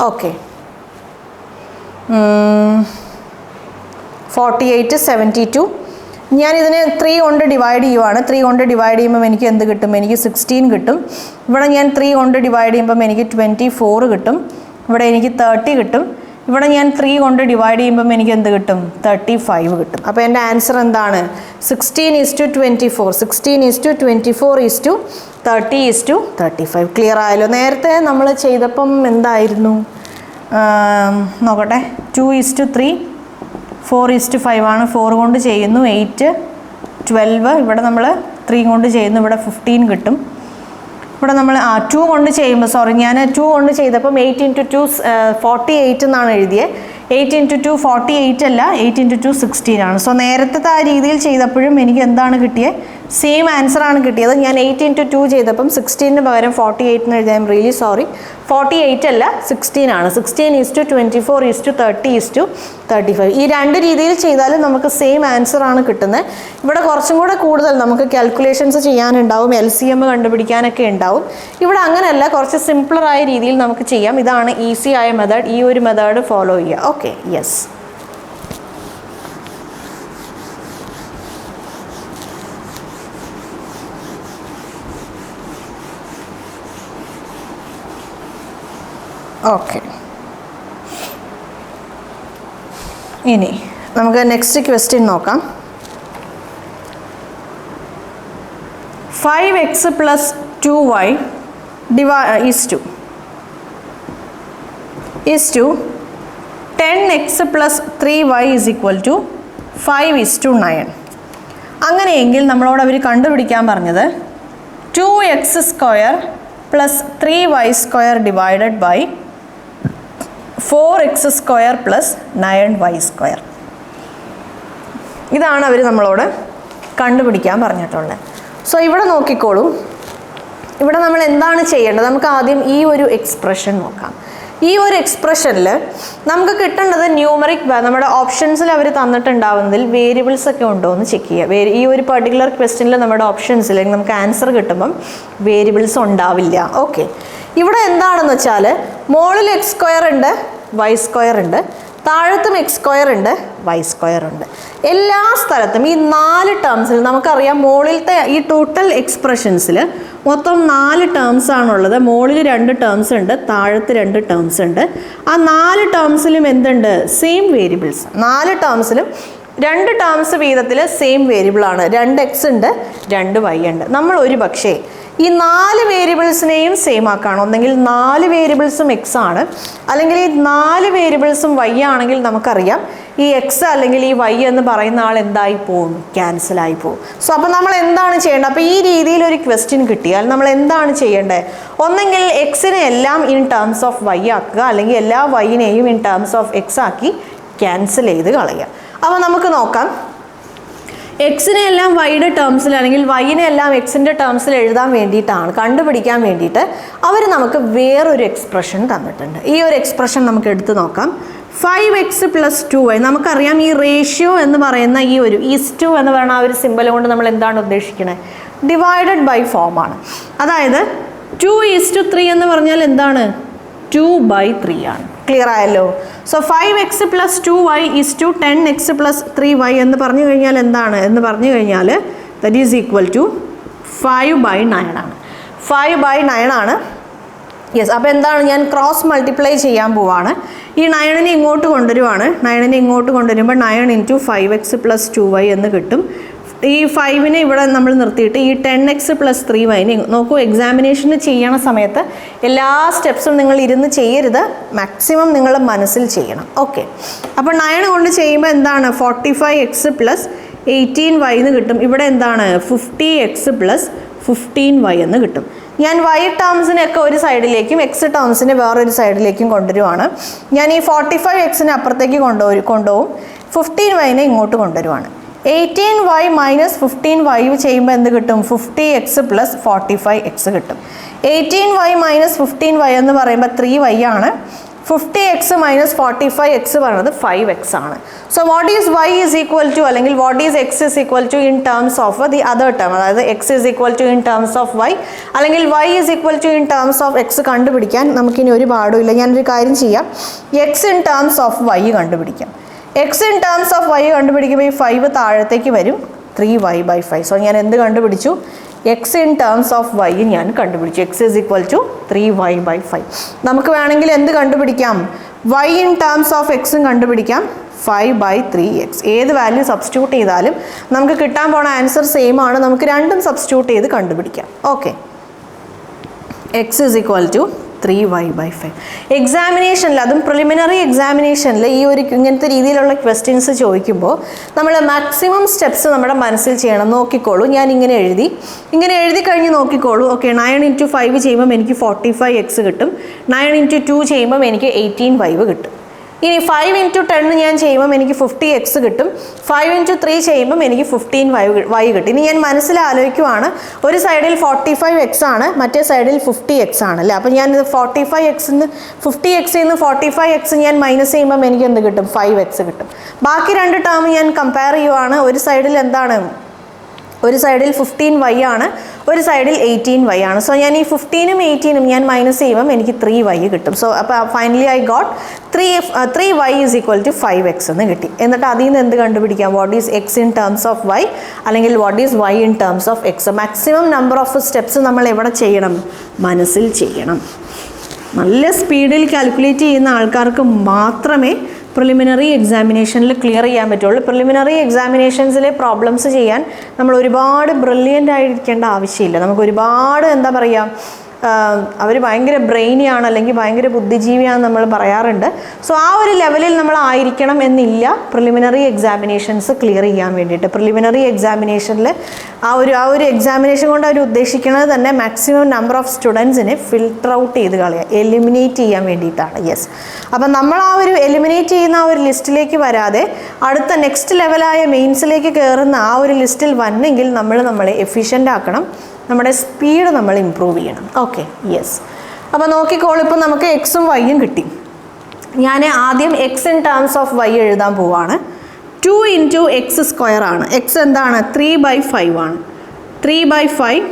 ഓക്കെ. 48 72. ഞാനിതിനെ 3 കൊണ്ട് ഡിവൈഡ് ചെയ്യുവാണ്. 3 കൊണ്ട് ഡിവൈഡ് ചെയ്യുമ്പം എനിക്ക് എന്ത് കിട്ടും? എനിക്ക് 16 കിട്ടും. ഇവിടെ ഞാൻ 3 കൊണ്ട് ഡിവൈഡ് ചെയ്യുമ്പം എനിക്ക് 24 കിട്ടും, ഇവിടെ എനിക്ക് 30 കിട്ടും. ഇവിടെ ഞാൻ 3 കൊണ്ട് ഡിവൈഡ് ചെയ്യുമ്പം എനിക്ക് എന്ത് കിട്ടും? 35 കിട്ടും. അപ്പോൾ എൻ്റെ ആൻസർ എന്താണ്? 16:24. 16:24:30:35. ക്ലിയർ ആയല്ലോ? നേരത്തെ നമ്മൾ ചെയ്തപ്പം എന്തായിരുന്നു നോക്കട്ടെ? 2:3 4:5 ആണ്. 4 കൊണ്ട് ചെയ്യുന്നു 8, 12. ഇവിടെ നമ്മൾ 3 കൊണ്ട് ചെയ്യുന്നു, ഇവിടെ 15 കിട്ടും. ഇവിടെ നമ്മൾ 2 കൊണ്ട് ചെയ്യുമ്പോൾ ഞാൻ 2 കൊണ്ട് ചെയ്തപ്പം 8 × 2 48 എന്നാണ് എഴുതിയത്. 8 × 2 48 അല്ല, 8 × 2 16 ആണ്. സോ നേരത്തെ ആ രീതിയിൽ ചെയ്തപ്പോഴും എനിക്ക് എന്താണ് കിട്ടിയത്? സെയിം ആൻസർ ആണ് കിട്ടിയത്. ഞാൻ 8 × 2 ചെയ്തപ്പം 16 പകരം 48 എന്ന് എഴുതി. I am really sorry. 48 അല്ല, 16 ആണ്. 16:24:30:35. ഈ രണ്ട് രീതിയിൽ ചെയ്താലും നമുക്ക് സെയിം ആൻസർ ആണ് കിട്ടുന്നത്. ഇവിടെ കുറച്ചും കൂടെ കൂടുതൽ നമുക്ക് കാൽക്കുലേഷൻസ് ചെയ്യാനുണ്ടാവും, LCM കണ്ടുപിടിക്കാനൊക്കെ ഉണ്ടാവും. ഇവിടെ അങ്ങനെയല്ല, കുറച്ച് സിംപ്ലറായ രീതിയിൽ നമുക്ക് ചെയ്യാം. ഇതാണ് ഈസി ആയ മെത്തേഡ്. ഈ ഒരു മെത്തേഡ് ഫോളോ ചെയ്യുക. Okay, yes. ഓക്കെ, ഇനി നമുക്ക് നെക്സ്റ്റ് ക്വസ്റ്റ്യൻ നോക്കാം. 5x + 2y is to 10x + 3y = 5:9. അങ്ങനെയെങ്കിൽ നമ്മളോട് അവർ കണ്ടുപിടിക്കാൻ പറഞ്ഞത് 2x² + 3y² divided by 4x² + 9y². ഇതാണ് അവർ നമ്മളോട് കണ്ടുപിടിക്കാൻ പറഞ്ഞിട്ടുള്ളത്. സോ ഇവിടെ നോക്കിക്കോളൂ. ഇവിടെ നമ്മൾ എന്താണ് ചെയ്യേണ്ടത്? നമുക്ക് ആദ്യം ഈ ഒരു എക്സ്പ്രഷൻ നോക്കാം. ഈ ഒരു എക്സ്പ്രഷനിൽ നമുക്ക് കിട്ടേണ്ടത് ന്യൂമറിക്, നമ്മുടെ ഓപ്ഷൻസിൽ അവർ തന്നിട്ടുണ്ടാവുന്നതിൽ വേരിയബിൾസ് ഒക്കെ ഉണ്ടോ എന്ന് ചെക്ക് ചെയ്യുക. ഈ ഒരു പർട്ടിക്കുലർ ക്വസ്റ്റ്യനിൽ നമ്മുടെ ഓപ്ഷൻസിൽ നമുക്ക് ആൻസർ കിട്ടുമ്പം വേരിയബിൾസ് ഉണ്ടാവില്ല. ഓക്കെ, ഇവിടെ എന്താണെന്ന് വെച്ചാൽ മുകളിൽ x² ഉണ്ട്, y² ഉണ്ട്, താഴത്തും x² ഉണ്ട്, y² ഉണ്ട്. എല്ലാ സ്ഥലത്തും ഈ 4 ടേംസിൽ നമുക്കറിയാം, മുകളിലത്തെ ഈ ടോട്ടൽ എക്സ്പ്രഷൻസിൽ മൊത്തം 4 ടേംസ് ആണുള്ളത്. മുകളിൽ 2 ടേംസ് ഉണ്ട്, താഴത്ത് 2 ടേംസ് ഉണ്ട്. ആ 4 ടേംസിലും എന്തുണ്ട്? Same variables. 4 ടേംസിലും 2 ടേംസ് വീതത്തിൽ സെയിം വേരിയബിളാണ്. 2x ഉണ്ട്, 2y ഉണ്ട്. നമ്മൾ ഒരു പക്ഷേ ഈ 4 വേരിയബിൾസിനെയും സെയിം ആക്കുകയാണ്. ഒന്നെങ്കിൽ 4 വേരിയബിൾസും x ആണ്, അല്ലെങ്കിൽ ഈ 4 വേരിയബിൾസും y ആണെങ്കിൽ നമുക്കറിയാം ഈ x അല്ലെങ്കിൽ ഈ y എന്ന് പറയുന്ന ആൾ എന്തായി പോകും? ക്യാൻസലായി പോകും. സോ അപ്പോൾ നമ്മൾ എന്താണ് ചെയ്യേണ്ടത്? അപ്പോൾ ഈ രീതിയിൽ ഒരു ക്വസ്റ്റ്യൻ കിട്ടിയാൽ നമ്മൾ എന്താണ് ചെയ്യേണ്ടത്? ഒന്നെങ്കിൽ എക്സിനെ എല്ലാം ഇൻ ടേംസ് ഓഫ് y ആക്കുക, അല്ലെങ്കിൽ എല്ലാ y-നെയും ഇൻ ടേംസ് ഓഫ് x ആക്കി ക്യാൻസൽ ചെയ്ത് കളയുക. അപ്പോൾ നമുക്ക് നോക്കാം. എക്സിനെ എല്ലാം വൈയുടെ ടേംസിൽ അല്ലെങ്കിൽ വൈനെ എല്ലാം എക്സിൻ്റെ ടേംസിൽ എഴുതാൻ വേണ്ടിയിട്ടാണ്, കണ്ടുപിടിക്കാൻ വേണ്ടിയിട്ട് അവർ നമുക്ക് വേറൊരു എക്സ്പ്രഷൻ തന്നിട്ടുണ്ട്. ഈ ഒരു എക്സ്പ്രഷൻ നമുക്ക് എടുത്ത് നോക്കാം. 5x + 2y. നമുക്കറിയാം ഈ റേഷ്യോ എന്ന് പറയുന്ന ഈ ഒരു ഈസ്2 എന്ന് പറയുന്ന ആ ഒരു സിമ്പൽ കൊണ്ട് നമ്മൾ എന്താണ് ഉദ്ദേശിക്കുന്നത്? ഡിവൈഡഡ് ബൈ ഫോമാണ്. അതായത് 2:3 എന്ന് പറഞ്ഞാൽ എന്താണ്? 2/3 ആണ്. ക്ലിയർ ആയല്ലോ? So 5x + 2y is to 10x + 3y എന്ന് പറഞ്ഞു കഴിഞ്ഞാൽ എന്താണ് എന്ന് പറഞ്ഞു കഴിഞ്ഞാൽ ദറ്റ് ഈസ് ഈക്വൽ ടു 5/9 ആണ്. 5/9 ആണ്. യെസ്. അപ്പോൾ എന്താണ്? ഞാൻ ക്രോസ് മൾട്ടിപ്ലൈ ചെയ്യാൻ പോവാണ്. ഈ 9നെ ഇങ്ങോട്ട് കൊണ്ടുവരുവാണ്. 9നെ ഇങ്ങോട്ട് കൊണ്ടുവരുമ്പോൾ 9 × 5x + 2y എന്ന് കിട്ടും. ഈ 5നെ ഇവിടെ നമ്മൾ നിർത്തിയിട്ട് ഈ 10x + 3y നോക്കൂ. എക്സാമിനേഷന് ചെയ്യണ സമയത്ത് എല്ലാ സ്റ്റെപ്സും നിങ്ങൾ ഇരുന്ന് ചെയ്യരുത്, മാക്സിമം നിങ്ങൾ മനസ്സിൽ ചെയ്യണം. ഓക്കെ, അപ്പോൾ 9 കൊണ്ട് ചെയ്യുമ്പോൾ എന്താണ്? 45x + 18y എന്ന് കിട്ടും. ഇവിടെ എന്താണ്? 50x + 15y എന്ന് കിട്ടും. ഞാൻ y ടേംസിനെയൊക്കെ ഒരു സൈഡിലേക്കും x ടേംസിനെ വേറൊരു സൈഡിലേക്കും കൊണ്ടുവരുവാണ്. ഞാൻ ഈ 45xനെ അപ്പുറത്തേക്ക് കൊണ്ടുപോകും, 15yനെ ഇങ്ങോട്ട് കൊണ്ടുവരുവാണ്. 18y - 15y ചെയ്യുമ്പോൾ എന്ത് കിട്ടും? 50x + 45x കിട്ടും. 18y - 15y എന്ന് പറയുമ്പോൾ 3y ആണ്. 50x - 45x പറയുന്നത് 5x ആണ്. So what is y is equal to, അല്ലെങ്കിൽ what is x is equal to in terms of the other term, അതായത് x is equal to in terms of y, അല്ലെങ്കിൽ y is equal to in terms of x കണ്ടുപിടിക്കാൻ നമുക്കിനി ഒരു പാടുമില്ല. ഞാനൊരു കാര്യം ചെയ്യാം, x in terms of y കണ്ടുപിടിക്കാം. x in terms of y കണ്ടുപിടിക്കുമ്പോൾ ഈ 5 താഴത്തേക്ക് വരും, 3y/5. സോ ഞാൻ എന്ത് കണ്ടുപിടിച്ചു? x in terms of y ഞാൻ കണ്ടുപിടിച്ചു. x is equal to 3y/5. നമുക്ക് വേണമെങ്കിൽ എന്ത് കണ്ടുപിടിക്കാം? y ഇൻ ടേംസ് ഓഫ് എക്സും കണ്ടുപിടിക്കാം, 5/3x. ഏത് വാല്യൂ സബ്സ്റ്റിറ്റ്യൂട്ട് ചെയ്താലും നമുക്ക് കിട്ടാൻ പോണ ആൻസർ സെയിം ആണ്. നമുക്ക് രണ്ടും സബ്സ്റ്റിറ്റ്യൂട്ട് ചെയ്ത് കണ്ടുപിടിക്കാം. Okay, x is equal to 3y/5. എക്സാമിനേഷനിൽ, അതും പ്രിലിമിനറി എക്സാമിനേഷനിൽ ഈ ഒരു ഇങ്ങനത്തെ രീതിയിലുള്ള ക്വസ്റ്റ്യൻസ് ചോദിക്കുമ്പോൾ നമ്മൾ മാക്സിമം സ്റ്റെപ്സ് നമ്മുടെ മനസ്സിൽ ചെയ്യണം. നോക്കിക്കോളൂ, ഞാൻ ഇങ്ങനെ എഴുതി കഴിഞ്ഞ് നോക്കിക്കോളൂ. ഓക്കെ, 9 × 5 ചെയ്യുമ്പം എനിക്ക് 45x കിട്ടും. 9 × 2 ചെയ്യുമ്പം എനിക്ക് 18y കിട്ടും. ഇനി 5 × 10 ഞാൻ ചെയ്യുമ്പം എനിക്ക് 50x കിട്ടും. 5 × 3 ചെയ്യുമ്പം എനിക്ക് 15y കിട്ടും. ഇനി ഞാൻ മനസ്സിലാലോചിക്കുവാണ്, ഒരു സൈഡിൽ 45x ആണ്, മറ്റേ സൈഡിൽ 50x ആണ് അല്ലേ. അപ്പം ഞാൻ 50xൽ നിന്ന് 45x ഞാൻ മൈനസ് ചെയ്യുമ്പം എനിക്ക് എന്ത് കിട്ടും? 5x കിട്ടും. ബാക്കി രണ്ട് ടേം ഞാൻ കമ്പയർ ചെയ്യുവാണ്. ഒരു സൈഡിൽ എന്താണ്? ഒരു സൈഡിൽ 15y ആണ്, ഒരു സൈഡിൽ 18y ആണ്. സോ ഞാൻ ഈ 15ഉം 18ഉം ഞാൻ മൈനസ് ചെയ്യുമ്പം എനിക്ക് 3y കിട്ടും. സോ അപ്പോൾ finally I got 3y = 5x എന്ന് കിട്ടി. എന്നിട്ട് അതിൽ നിന്ന് എന്ത് കണ്ടുപിടിക്കാം? What is x in terms of y, അല്ലെങ്കിൽ what is y in terms of x. Maximum number of steps നമ്മൾ എവിടെ ചെയ്യണം? മനസ്സിൽ ചെയ്യണം. നല്ല സ്പീഡിൽ കാൽക്കുലേറ്റ് ചെയ്യുന്ന ആൾക്കാർക്ക് മാത്രമേ പ്രിലിമിനറി എക്സാമിനേഷനിൽ ക്ലിയർ ചെയ്യാൻ പറ്റുള്ളൂ. പ്രിലിമിനറി എക്സാമിനേഷൻസിലെ പ്രോബ്ലംസ് ചെയ്യാൻ നമ്മൾ ഒരുപാട് ബ്രില്യൻ്റ് ആയിരിക്കേണ്ട ആവശ്യമില്ല. നമുക്ക് ഒരുപാട് എന്താ പറയുക, അവർ ഭയങ്കര ബ്രെയിനിയാണ് അല്ലെങ്കിൽ ഭയങ്കര ബുദ്ധിജീവിയാണെന്ന് നമ്മൾ പറയാറുണ്ട്. സോ ആ ഒരു ലെവലിൽ നമ്മൾ ആയിരിക്കണം എന്നില്ല പ്രിലിമിനറി എക്സാമിനേഷൻസ് ക്ലിയർ ചെയ്യാൻ വേണ്ടിയിട്ട്. പ്രിലിമിനറി എക്സാമിനേഷനിൽ ആ ഒരു എക്സാമിനേഷൻ കൊണ്ട് അവർ ഉദ്ദേശിക്കുന്നത് തന്നെ മാക്സിമം നമ്പർ ഓഫ് സ്റ്റുഡൻസിനെ ഫിൽട്ടർ ഔട്ട് ചെയ്ത് കളയുക, എലിമിനേറ്റ് ചെയ്യാൻ വേണ്ടിയിട്ടാണ്. യെസ്, അപ്പം നമ്മൾ ആ ഒരു എലിമിനേറ്റ് ചെയ്യുന്ന ആ ഒരു ലിസ്റ്റിലേക്ക് വരാതെ അടുത്ത നെക്സ്റ്റ് ലെവലായ മെയിൻസിലേക്ക് കയറുന്ന ആ ഒരു ലിസ്റ്റിൽ വന്നെങ്കിൽ നമ്മളെ എഫിഷ്യൻ്റ് ആക്കണം, നമ്മുടെ സ്പീഡ് നമ്മൾ ഇമ്പ്രൂവ് ചെയ്യണം. Okay, yes. അപ്പോൾ നോക്കിക്കോളൂ, ഇപ്പോൾ നമുക്ക് എക്സും വൈയും കിട്ടി. ഞാൻ ആദ്യം x in terms of y എഴുതാൻ പോവാണ്. 2 × x² ആണ്. എക്സ് എന്താണ്? 3/5 ആണ്. 3/5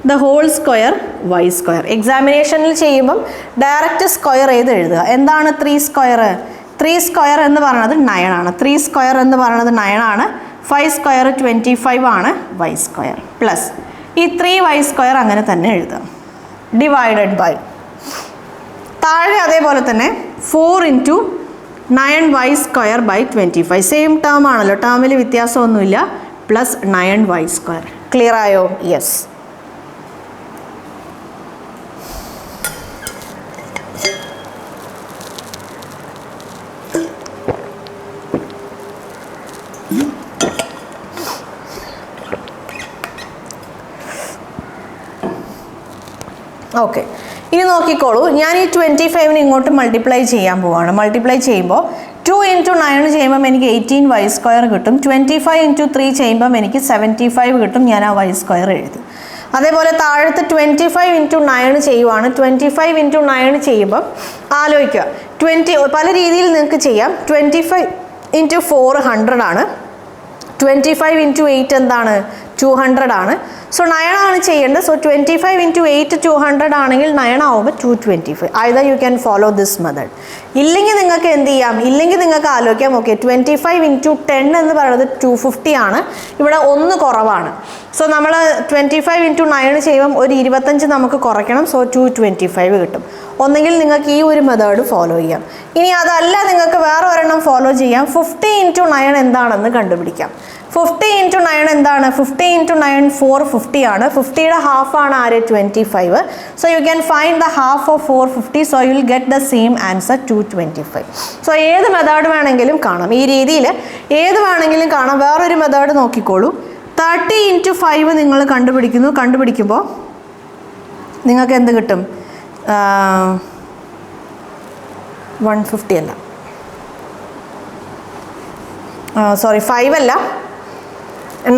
ദ ഹോൾ സ്ക്വയർ y². എക്സാമിനേഷനിൽ ചെയ്യുമ്പം ഡയറക്റ്റ് സ്ക്വയർ ചെയ്ത് എഴുതുക. എന്താണ് 3²? 3² എന്ന് പറയുന്നത് 9 ആണ്. 3² എന്ന് പറയുന്നത് 9 ആണ്. 5² 25 ആണ്. y² പ്ലസ് ഈ 3y² അങ്ങനെ തന്നെ എഴുതാം. ഡിവൈഡഡ് ബൈ താഴെ അതേപോലെ തന്നെ 4 × 9y² / 25. സെയിം ടേം ആണല്ലോ, ടേമിൽ വ്യത്യാസമൊന്നുമില്ല. Plus 9y². ക്ലിയർ ആയോ? യെസ്. ഓക്കെ, ഇനി നോക്കിക്കോളൂ, ഞാൻ ഈ 25നെ ഇങ്ങോട്ട് മൾട്ടിപ്ലൈ ചെയ്യാൻ പോവാണ്. മൾട്ടിപ്ലൈ ചെയ്യുമ്പോൾ 2 × 9 ചെയ്യുമ്പം എനിക്ക് 18y² കിട്ടും. 25 × 3 ചെയ്യുമ്പം എനിക്ക് 75 കിട്ടും. ഞാൻ ആ y² എഴുതി. അതേപോലെ താഴത്ത് 25 × 9 ചെയ്യുവാണ്. 25 × 9 ചെയ്യുമ്പം ആലോചിക്കുക, 20 പല രീതിയിൽ നിങ്ങൾക്ക് ചെയ്യാം. 25 × 4 100 ആണ്. 25 × 8 എന്താണ്? 200 ആണ്. സോ 9 ആണ് ചെയ്യേണ്ടത്. സോ 25 × 8 200 ആണെങ്കിൽ 9 ആവുമ്പോൾ 225. Either you can follow this method. ഇല്ലെങ്കിൽ നിങ്ങൾക്ക് എന്ത് ചെയ്യാം? ഇല്ലെങ്കിൽ നിങ്ങൾക്ക് ആലോചിക്കാം, ഓക്കെ 25 × 10 എന്ന് പറയുന്നത് 250 ആണ്. ഇവിടെ 1 കുറവാണ്. സോ നമ്മൾ 25 × 9 ചെയ്യുമ്പം ഒരു 25 നമുക്ക് കുറയ്ക്കണം. സോ 225 കിട്ടും. ഒന്നെങ്കിൽ നിങ്ങൾക്ക് ഈ ഒരു മെത്തേഡ് ഫോളോ ചെയ്യാം. ഇനി അതല്ല, നിങ്ങൾക്ക് വേറെ ഒരെണ്ണം ഫോളോ ചെയ്യാം. 50 × 9 എന്താണെന്ന് കണ്ടുപിടിക്കാം. 50 × 9 എന്താണ്? 50 × 9 450 ആണ്. 50യുടെ ഹാഫ് ആണ് ആര്? 25. So you can find the half of 450. So you will get the same answer 225. So ഏത് മെത്തേഡ് വേണമെങ്കിലും കാണാം. ഈ രീതിയിൽ ഏത് വേണമെങ്കിലും കാണാം. വേറൊരു മെത്തേഡ് നോക്കിക്കോളൂ. 30 × 5 നിങ്ങൾ കണ്ടുപിടിക്കുമ്പോൾ നിങ്ങൾക്ക് എന്ത് കിട്ടും? 150 അല്ല, സോറി 5 അല്ല,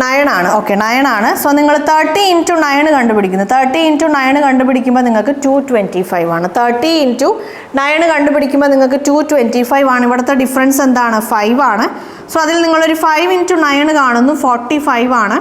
9 ആണ്. ഓക്കെ, 9 ആണ്. സോ നിങ്ങൾ 30 × 9 കണ്ടുപിടിക്കുന്നു. 30 × 9 കണ്ടുപിടിക്കുമ്പോൾ നിങ്ങൾക്ക് 225 ആണ്. 30 × 9 കണ്ടുപിടിക്കുമ്പോൾ നിങ്ങൾക്ക് 225 ആണ്. ഇവിടുത്തെ ഡിഫറൻസ് എന്താണ്? 5 ആണ്. സോ അതിൽ നിങ്ങളൊരു 5 × 9 കാണുന്നു, 45 ആണ്.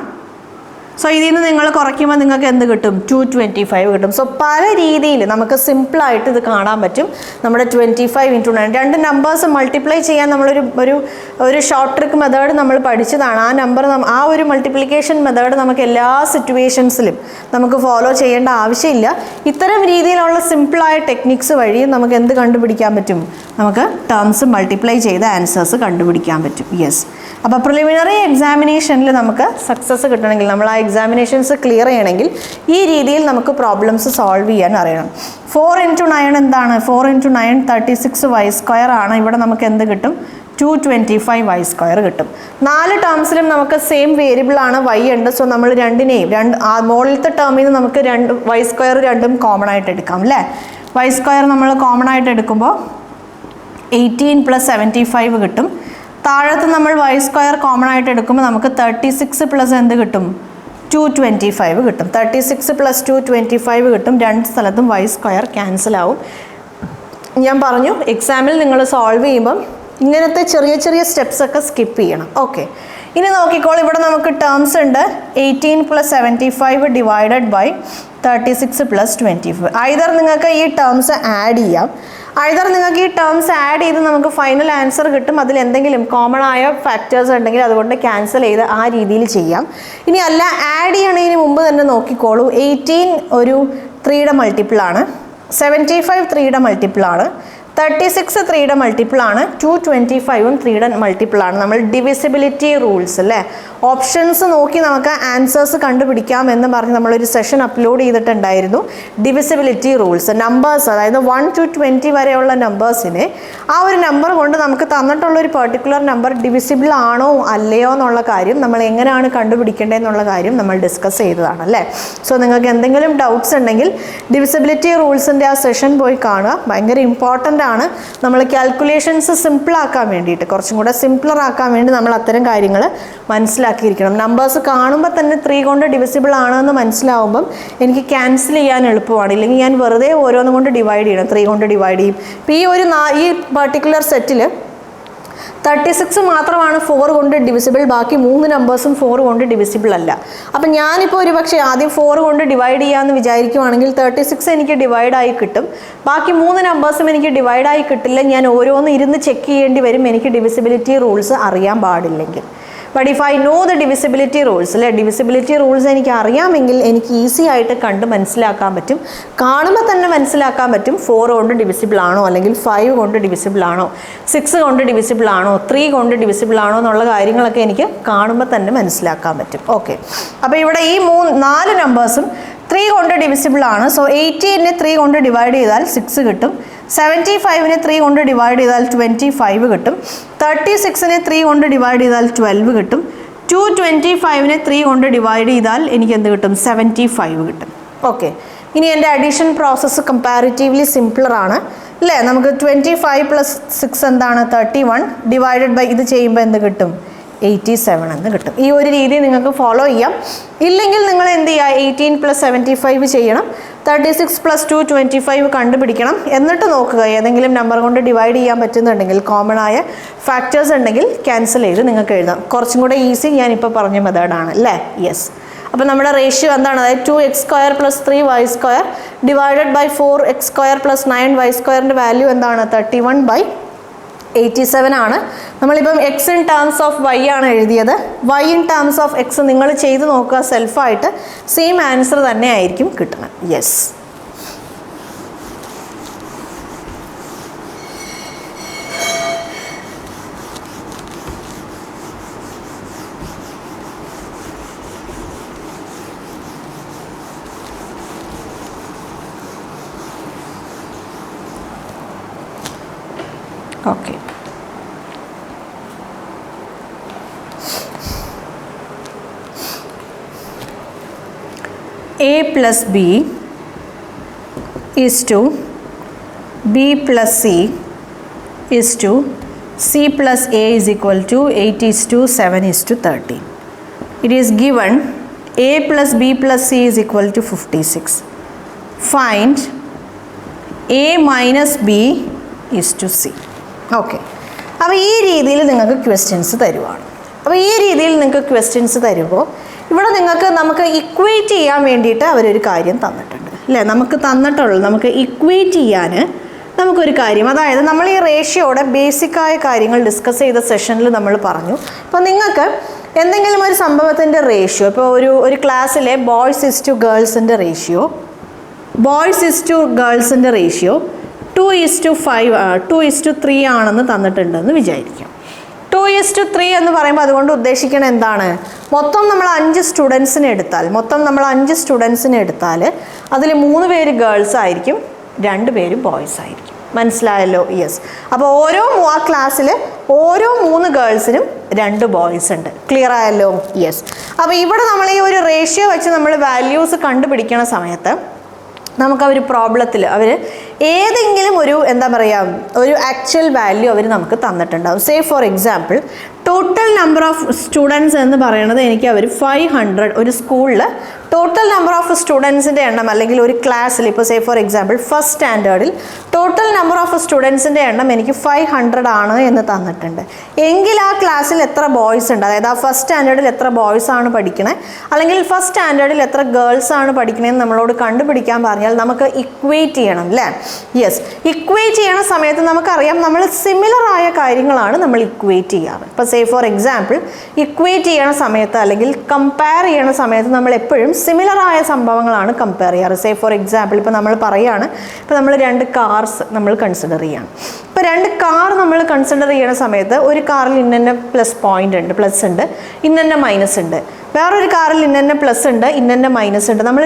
സോ ഇതിൽ നിന്ന് നിങ്ങൾ കുറയ്ക്കുമ്പോൾ നിങ്ങൾക്ക് എന്ത് കിട്ടും? 225 കിട്ടും. സോ പല രീതിയിൽ നമുക്ക് സിമ്പിളായിട്ട് ഇത് കാണാൻ പറ്റും. നമ്മുടെ 25 × 9 രണ്ട് നമ്പേഴ്സ് മൾട്ടിപ്ലൈ ചെയ്യാൻ നമ്മളൊരു ഷോർട്ട് ട്രിക്ക് മെത്തേഡ് നമ്മൾ പഠിച്ചതാണ്. ആ നമ്പർ ആ ഒരു മൾട്ടിപ്ലിക്കേഷൻ മെത്തേഡ് നമുക്ക് എല്ലാ സിറ്റുവേഷൻസിലും നമുക്ക് ഫോളോ ചെയ്യേണ്ട ആവശ്യമില്ല. ഇത്തരം രീതിയിലുള്ള സിമ്പിളായ ടെക്നിക്സ് വഴി നമുക്ക് എന്ത് കണ്ടുപിടിക്കാൻ പറ്റും? നമുക്ക് ടേംസ് മൾട്ടിപ്ലൈ ചെയ്ത ആൻസേഴ്സ് കണ്ടുപിടിക്കാൻ പറ്റും. യെസ്. അപ്പോൾ പ്രിലിമിനറി എക്സാമിനേഷനിൽ നമുക്ക് സക്സസ് കിട്ടണമെങ്കിൽ, നമ്മൾ ആ എക്സാമിനേഷൻസ് ക്ലിയർ ചെയ്യണമെങ്കിൽ ഈ രീതിയിൽ നമുക്ക് പ്രോബ്ലംസ് സോൾവ് ചെയ്യാൻ അറിയണം. 4 into 9 എന്താണ്? 4 into 9 36y² ആണ്. ഇവിടെ നമുക്ക് എന്ത് കിട്ടും? 225y² കിട്ടും. 4 ടേംസിലും നമുക്ക് സെയിം വേരിയബിൾ ആണ് y ഉണ്ട്. സോ നമ്മൾ രണ്ടിനെയും മുകളിലത്തെ ടേമിൽ നിന്ന് നമുക്ക് y² രണ്ടും കോമൺ ആയിട്ട് എടുക്കാം അല്ലേ? y² നമ്മൾ കോമൺ ആയിട്ട് എടുക്കുമ്പോൾ 18 + 75 കിട്ടും. താഴത്ത് നമ്മൾ y² കോമൺ ആയിട്ട് എടുക്കുമ്പോൾ നമുക്ക് 36 + എന്ത് കിട്ടും? 225 കിട്ടും. 36 + 225 കിട്ടും. രണ്ട് സ്ഥലത്തും y² ക്യാൻസൽ ആവും. ഞാൻ പറഞ്ഞു എക്സാമിൽ നിങ്ങൾ സോൾവ് ചെയ്യുമ്പം ഇങ്ങനത്തെ ചെറിയ ചെറിയ സ്റ്റെപ്സ് ഒക്കെ സ്കിപ്പ് ചെയ്യണം. ഓക്കെ, ഇനി നോക്കിക്കോൾ. ഇവിടെ നമുക്ക് ടേംസ് ഉണ്ട്. 18 + 75 ഡിവൈഡഡ് ബൈ 36 + 25. ഐദർ നിങ്ങൾക്ക് ഈ ടേംസ് ആഡ് ചെയ്യാം, ഐദർ നിങ്ങൾക്ക് ഈ ടേംസ് ആഡ് ചെയ്ത് നമുക്ക് ഫൈനൽ ആൻസർ കിട്ടും. അതിൽ എന്തെങ്കിലും കോമൺ ആയ ഫാക്ടേഴ്സ് ഉണ്ടെങ്കിൽ അതുകൊണ്ട് ക്യാൻസൽ ചെയ്ത് ആ രീതിയിൽ ചെയ്യാം. ഇനി അല്ല, ആഡ് ചെയ്യണതിന് മുമ്പ് തന്നെ നോക്കിക്കോളൂ. 18 ഒരു 3യുടെ മൾട്ടിപ്പിൾ ആണ്, 75 3യുടെ മൾട്ടിപ്പിൾ ആണ്, 36 3യുടെ മൾട്ടിപ്പിൾ ആണ്, 225ഉം 3യുടെ മൾട്ടിപ്പിൾ ആണ്. നമ്മൾ ഡിവിസിബിലിറ്റി റൂൾസ് അല്ലേ, ഓപ്ഷൻസ് നോക്കി നമുക്ക് ആൻസേഴ്സ് കണ്ടുപിടിക്കാം എന്ന് പറഞ്ഞ് നമ്മളൊരു സെഷൻ അപ്ലോഡ് ചെയ്തിട്ടുണ്ടായിരുന്നു. ഡിവിസിബിലിറ്റി റൂൾസ്, നമ്പേഴ്സ് അതായത് 1 to 20 വരെയുള്ള നമ്പേഴ്സിനെ ആ ഒരു നമ്പർ കൊണ്ട് നമുക്ക് തന്നിട്ടുള്ള ഒരു പെർട്ടിക്കുലർ നമ്പർ ഡിവിസിബിൾ ആണോ അല്ലയോ എന്നുള്ള കാര്യം നമ്മൾ എങ്ങനെയാണ് കണ്ടുപിടിക്കേണ്ടതെന്നുള്ള കാര്യം നമ്മൾ ഡിസ്കസ് ചെയ്തതാണ് അല്ലേ. സോ നിങ്ങൾക്ക് എന്തെങ്കിലും ഡൗട്ട്സ് ഉണ്ടെങ്കിൽ ഡിവിസിബിലിറ്റി റൂൾസിൻ്റെ ആ സെഷൻ പോയി കാണുക. ഭയങ്കര ഇമ്പോർട്ടൻ്റ് ആണ്. നമ്മൾ കാൽക്കുലേഷൻസ് സിമ്പിളാക്കാൻ വേണ്ടിയിട്ട്, കുറച്ചും കൂടെ സിംപ്ലർ ആക്കാൻ വേണ്ടി നമ്മൾ അത്തരം കാര്യങ്ങൾ മനസ്സിലാക്കിയിരിക്കണം. നമ്പേഴ്സ് കാണുമ്പോൾ തന്നെ 3 കൊണ്ട് ഡിവിസിബിൾ ആണെന്ന് മനസ്സിലാവുമ്പം എനിക്ക് ക്യാൻസൽ ചെയ്യാൻ എളുപ്പമാണ്. ഇല്ലെങ്കിൽ ഞാൻ വെറുതെ ഓരോന്നും കൊണ്ട് ഡിവൈഡ് ചെയ്യണം, 3 കൊണ്ട് ഡിവൈഡ് ചെയ്യും. ഇപ്പോൾ ഈ പർട്ടിക്കുലർ സെറ്റിൽ 36 മാത്രമാണ് 4 കൊണ്ട് ഡിവിസിബിൾ, ബാക്കി 3 നമ്പേഴ്സും 4 കൊണ്ട് ഡിവിസിബിൾ അല്ല. അപ്പം ഞാനിപ്പോൾ ഒരു പക്ഷേ ആദ്യം 4 കൊണ്ട് ഡിവൈഡ് ചെയ്യാമെന്ന് വിചാരിക്കുവാണെങ്കിൽ 36 എനിക്ക് ഡിവൈഡായി കിട്ടും, ബാക്കി 3 നമ്പേഴ്സും എനിക്ക് ഡിവൈഡായി കിട്ടില്ല. ഞാൻ ഓരോന്ന് ഇരുന്ന് ചെക്ക് ചെയ്യേണ്ടി വരും എനിക്ക് ഡിവിസിബിലിറ്റി റൂൾസ് അറിയാൻ പാടില്ലെങ്കിൽ. But if I know the divisibility rules അല്ലേ, ഡിവിസിബിലിറ്റി റൂൾസ് എനിക്ക് അറിയാമെങ്കിൽ എനിക്ക് ഈസി ആയിട്ട് കണ്ട് മനസ്സിലാക്കാൻ പറ്റും. കാണുമ്പോൾ തന്നെ മനസ്സിലാക്കാൻ പറ്റും 4 കൊണ്ട് ഡിവിസിബിൾ ആണോ, അല്ലെങ്കിൽ 5 കൊണ്ട് ഡിവിസിബിൾ ആണോ, 6 കൊണ്ട് ഡിവിസിബിൾ ആണോ, 3 കൊണ്ട് ഡിവിസിബിൾ ആണോ എന്നുള്ള കാര്യങ്ങളൊക്കെ എനിക്ക് കാണുമ്പോൾ തന്നെ മനസ്സിലാക്കാൻ പറ്റും. ഓക്കെ, അപ്പോൾ ഇവിടെ ഈ 4 നമ്പേഴ്സും 3 കൊണ്ട് ഡിവിസിബിൾ ആണ്. സോ 18നെ 3 കൊണ്ട് ഡിവൈഡ് ചെയ്താൽ 6 കിട്ടും, 75നെ 3 കൊണ്ട് ഡിവൈഡ് ചെയ്താൽ 25 കിട്ടും, 36നെ 3 കൊണ്ട് ഡിവൈഡ് ചെയ്താൽ 12 കിട്ടും, 225നെ 3 കൊണ്ട് ഡിവൈഡ് ചെയ്താൽ എനിക്ക് എന്ത് കിട്ടും? 75 കിട്ടും. ഓക്കെ, ഇനി എൻ്റെ അഡീഷൻ പ്രോസസ്സ് കമ്പാരിറ്റീവ്ലി സിംപിളറാണ് അല്ലേ. നമുക്ക് 25 + 6 എന്താണ്? 31 ഡിവൈഡഡ് ബൈ ഇത് ചെയ്യുമ്പോൾ എന്ത് കിട്ടും? 87 എന്ന് കിട്ടും. ഈ ഒരു രീതി നിങ്ങൾക്ക് ഫോളോ ചെയ്യാം. ഇല്ലെങ്കിൽ നിങ്ങൾ എന്ത് ചെയ്യുക? 18 + 75 ചെയ്യണം, 36 + 225 കണ്ടുപിടിക്കണം. എന്നിട്ട് നോക്കുക ഏതെങ്കിലും നമ്പർ കൊണ്ട് ഡിവൈഡ് ചെയ്യാൻ പറ്റുന്നുണ്ടെങ്കിൽ, കോമൺ ആയ ഫാക്ടേഴ്സ് ഉണ്ടെങ്കിൽ ക്യാൻസൽ ചെയ്ത് നിങ്ങൾക്ക് എഴുതാം. കുറച്ചും കൂടെ ഈസി ഞാനിപ്പോൾ പറഞ്ഞ മെത്തേഡാണ് അല്ലേ. യെസ്, അപ്പോൾ നമ്മുടെ റേഷ്യോ എന്താണ്? അതായത് 2x² + 3y² divided by 4x² + 9y²ൻ്റെ value എന്താണ്? 31/87 ആണ്. നമ്മളിപ്പം x in terms of y ആണ് എഴുതിയത്. Y in terms of x നിങ്ങൾ ചെയ്ത് നോക്കുക സെൽഫായിട്ട്, സെയിം ആൻസർ തന്നെ ആയിരിക്കും കിട്ടുന്നത്. Yes, okay. A + B = B + C = C + A = 8:7:13. It is given A + B + C = 56. Find A - B = C. Okay, അപ്പോൾ ഈ രീതിയിൽ നിങ്ങൾക്ക് ക്വസ്റ്റ്യൻസ് തരുവാണ്. അപ്പോൾ ഈ രീതിയിൽ നിങ്ങൾക്ക് ക്വസ്റ്റ്യൻസ് തരുമ്പോൾ ഇവിടെ നമുക്ക് ഇക്വേറ്റ് ചെയ്യാൻ വേണ്ടിയിട്ട് അവരൊരു കാര്യം തന്നിട്ടുണ്ട് അല്ലേ. നമുക്ക് ഇക്വേറ്റ് ചെയ്യാൻ നമുക്കൊരു കാര്യം, അതായത് നമ്മൾ ഈ റേഷ്യോയുടെ ബേസിക്കായ കാര്യങ്ങൾ ഡിസ്കസ് ചെയ്ത സെഷനിൽ നമ്മൾ പറഞ്ഞു. അപ്പോൾ നിങ്ങൾക്ക് എന്തെങ്കിലും ഒരു സംഭവത്തിൻ്റെ റേഷ്യോ, ഇപ്പോൾ ഒരു ക്ലാസ്സിലെ ബോയ്സ് ടു ഗേൾസിൻ്റെ റേഷ്യോ 2:5 2:3 ആണെന്ന് തന്നിട്ടുണ്ടെന്ന് വിചാരിക്കാം. 2 2:3 എന്ന് പറയുമ്പോൾ അതുകൊണ്ട് ഉദ്ദേശിക്കുന്നത് എന്താണ്? മൊത്തം നമ്മൾ 5 സ്റ്റുഡൻസിനെ എടുത്താൽ അതിൽ 3 പേര് ഗേൾസ് ആയിരിക്കും, 2 പേര് ബോയ്സ് ആയിരിക്കും. മനസ്സിലായല്ലോ? യെസ്. അപ്പോൾ ആ ക്ലാസ്സിൽ ഓരോ 3 ഗേൾസിനും 2 ബോയ്സ് ഉണ്ട്. ക്ലിയർ ആയല്ലോ? യെസ്. അപ്പോൾ ഇവിടെ നമ്മൾ ഈ ഒരു റേഷ്യോ വെച്ച് നമ്മൾ വാല്യൂസ് കണ്ടുപിടിക്കണ സമയത്ത് നമുക്ക് അവർ പ്രോബ്ലത്തിൽ അവർ ഏതെങ്കിലും ഒരു ഒരു ആക്ച്വൽ വാല്യൂ അവർ നമുക്ക് തന്നിട്ടുണ്ടാവും. Say for example total number of students എന്ന് പറയുന്നത് എനിക്ക് അവർ 500 ഒരു സ്കൂളിൽ ടോട്ടൽ നമ്പർ ഓഫ് സ്റ്റുഡൻസിൻ്റെ എണ്ണം അല്ലെങ്കിൽ ഒരു ക്ലാസ്സിൽ ഇപ്പോൾ സേ ഫോർ എക്സാമ്പിൾ ഫസ്റ്റ് സ്റ്റാൻഡേർഡിൽ ടോട്ടൽ നമ്പർ ഓഫ് സ്റ്റുഡൻസിൻ്റെ എണ്ണം എനിക്ക് 500 ആണ് എന്ന് തന്നിട്ടുണ്ട്. എങ്കിൽ ആ ക്ലാസ്സിൽ എത്ര ബോയ്സ് ഉണ്ട്, അതായത് ആ ഫസ്റ്റ് സ്റ്റാൻഡേർഡിൽ എത്ര ബോയ്സ് ആണ് പഠിക്കണേ അല്ലെങ്കിൽ ഫസ്റ്റ് സ്റ്റാൻഡേർഡിൽ എത്ര ഗേൾസ് ആണ് പഠിക്കണേന്ന് നമ്മളോട് കണ്ടുപിടിക്കാൻ പറഞ്ഞാൽ നമുക്ക് ഇക്വേറ്റ് ചെയ്യണം അല്ലേ? യെസ്. ഇക്വേറ്റ് ചെയ്യണ സമയത്ത് നമുക്കറിയാം നമ്മൾ സിമിലർ ആയ കാര്യങ്ങളാണ് നമ്മൾ ഇക്വേറ്റ് ചെയ്യാറ്. ഇപ്പോൾ സേ ഫോർ എക്സാമ്പിൾ ഇക്വേറ്റ് ചെയ്യണ സമയത്ത് അല്ലെങ്കിൽ കമ്പയർ ചെയ്യണ സമയത്ത് നമ്മൾ എപ്പോഴും സിമിലർ ആയ സംഭവങ്ങളാണ് കമ്പയർ ചെയ്യാറ്. സേ ഫോർ എക്സാമ്പിൾ ഇപ്പോൾ നമ്മൾ പറയുകയാണ്, ഇപ്പോൾ നമ്മൾ 2 കാർസ് നമ്മൾ കൺസിഡർ ചെയ്യാണ്. ഇപ്പോൾ 2 കാർ നമ്മൾ കൺസിഡർ ചെയ്യണ സമയത്ത് ഒരു കാറിൽ ഇന്ന പ്ലസ് ഉണ്ട്, ഇന്ന മൈനസ് ഉണ്ട്. വേറൊരു കാറിൽ ഇന്ന പ്ലസ് ഉണ്ട്, ഇന്ന മൈനസ് ഉണ്ട്. നമ്മൾ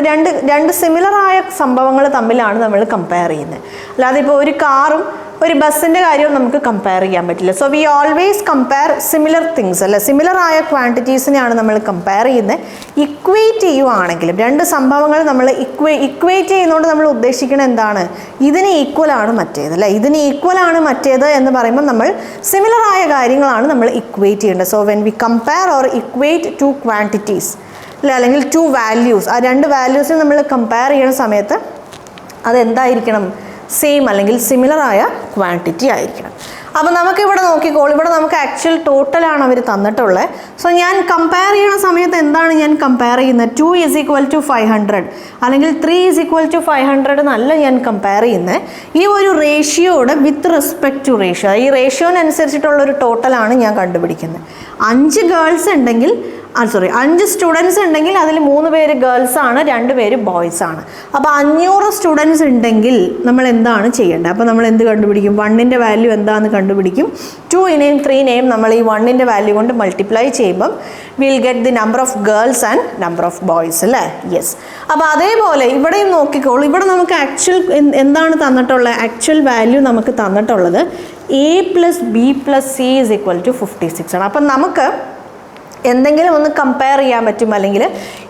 രണ്ട് സിമിലർ ആയ സംഭവങ്ങൾ തമ്മിലാണ് നമ്മൾ കമ്പയർ ചെയ്യുന്നത്. അല്ലാതെ ഇപ്പോൾ ഒരു കാറും ഒരു ബസ്സിൻ്റെ കാര്യവും നമുക്ക് കമ്പയർ ചെയ്യാൻ പറ്റില്ല. So we always compare similar things അല്ലേ, സിമിലർ ആയ ക്വാണ്ടിറ്റീസിനെയാണ് നമ്മൾ കമ്പയർ ചെയ്യുന്നത്. ഇക്വേറ്റ് ചെയ്യുവാണെങ്കിലും 2 സംഭവങ്ങൾ നമ്മൾ ഇക്വേറ്റ് ചെയ്യുന്നതുകൊണ്ട് നമ്മൾ ഉദ്ദേശിക്കുന്നത് എന്താണ്? ഇതിന് ഈക്വൽ ആണ് മറ്റേത് അല്ലേ, ഇതിന് ഈക്വൽ ആണ് മറ്റേത് എന്ന് പറയുമ്പോൾ നമ്മൾ സിമിലർ ആയ കാര്യങ്ങളാണ് നമ്മൾ ഇക്വേറ്റ് ചെയ്യേണ്ടത്. So when we compare or equate 2 quantities അല്ലെ അല്ലെങ്കിൽ 2 വാല്യൂസ്, ആ 2 വാല്യൂസിനെ നമ്മൾ കമ്പയർ ചെയ്യുന്ന സമയത്ത് അതെന്തായിരിക്കണം? സെയിം അല്ലെങ്കിൽ സിമിലർ ആയ ക്വാണ്ടിറ്റി ആയിരിക്കണം. അപ്പോൾ നമുക്കിവിടെ നോക്കിക്കോളൂ, ഇവിടെ നമുക്ക് ആക്ച്വൽ ടോട്ടലാണ് അവർ തന്നിട്ടുള്ളത്. സോ ഞാൻ കമ്പയർ ചെയ്യുന്ന സമയത്ത് എന്താണ് ഞാൻ കമ്പയർ ചെയ്യുന്നത്? 2 = 500 അല്ലെങ്കിൽ 3 = 500 എന്നല്ല ഞാൻ കമ്പയർ ചെയ്യുന്നത്. ഈ ഒരു റേഷ്യോയുടെ വിത്ത് റെസ്പെക്ട് ടു റേഷ്യോ, ഈ റേഷ്യോനനുസരിച്ചിട്ടുള്ളൊരു ടോട്ടലാണ് ഞാൻ കണ്ടുപിടിക്കുന്നത്. 5 ഗേൾസ് ഉണ്ടെങ്കിൽ 5 സ്റ്റുഡൻസ് ഉണ്ടെങ്കിൽ അതിൽ 3 പേര് ഗേൾസ് ആണ്, 2 പേര് ബോയ്സ് ആണ്. അപ്പോൾ 500 സ്റ്റുഡൻസ് ഉണ്ടെങ്കിൽ നമ്മൾ എന്താണ് ചെയ്യേണ്ടത്? അപ്പോൾ നമ്മൾ എന്ത് കണ്ടുപിടിക്കും? 1ൻ്റെ വാല്യൂ എന്താണെന്ന് കണ്ടുപിടിക്കും. 2നെയും 3നെയും നമ്മൾ ഈ 1ൻ്റെ വാല്യൂ കൊണ്ട് മൾട്ടിപ്ലൈ ചെയ്യുമ്പം will get the number of girls and number of boys അല്ലേ? യെസ്. അപ്പോൾ അതേപോലെ ഇവിടെയും നോക്കിക്കോളൂ, ഇവിടെ നമുക്ക് ആക്ച്വൽ എന്താണ് തന്നിട്ടുള്ളത്? ആക്ച്വൽ വാല്യൂ നമുക്ക് തന്നിട്ടുള്ളത് A + B + C = 56 ആണ്. അപ്പം നമുക്ക് എന്തെങ്കിലും ഒന്ന് കമ്പയർ ചെയ്യാൻ പറ്റും അല്ലെങ്കിൽ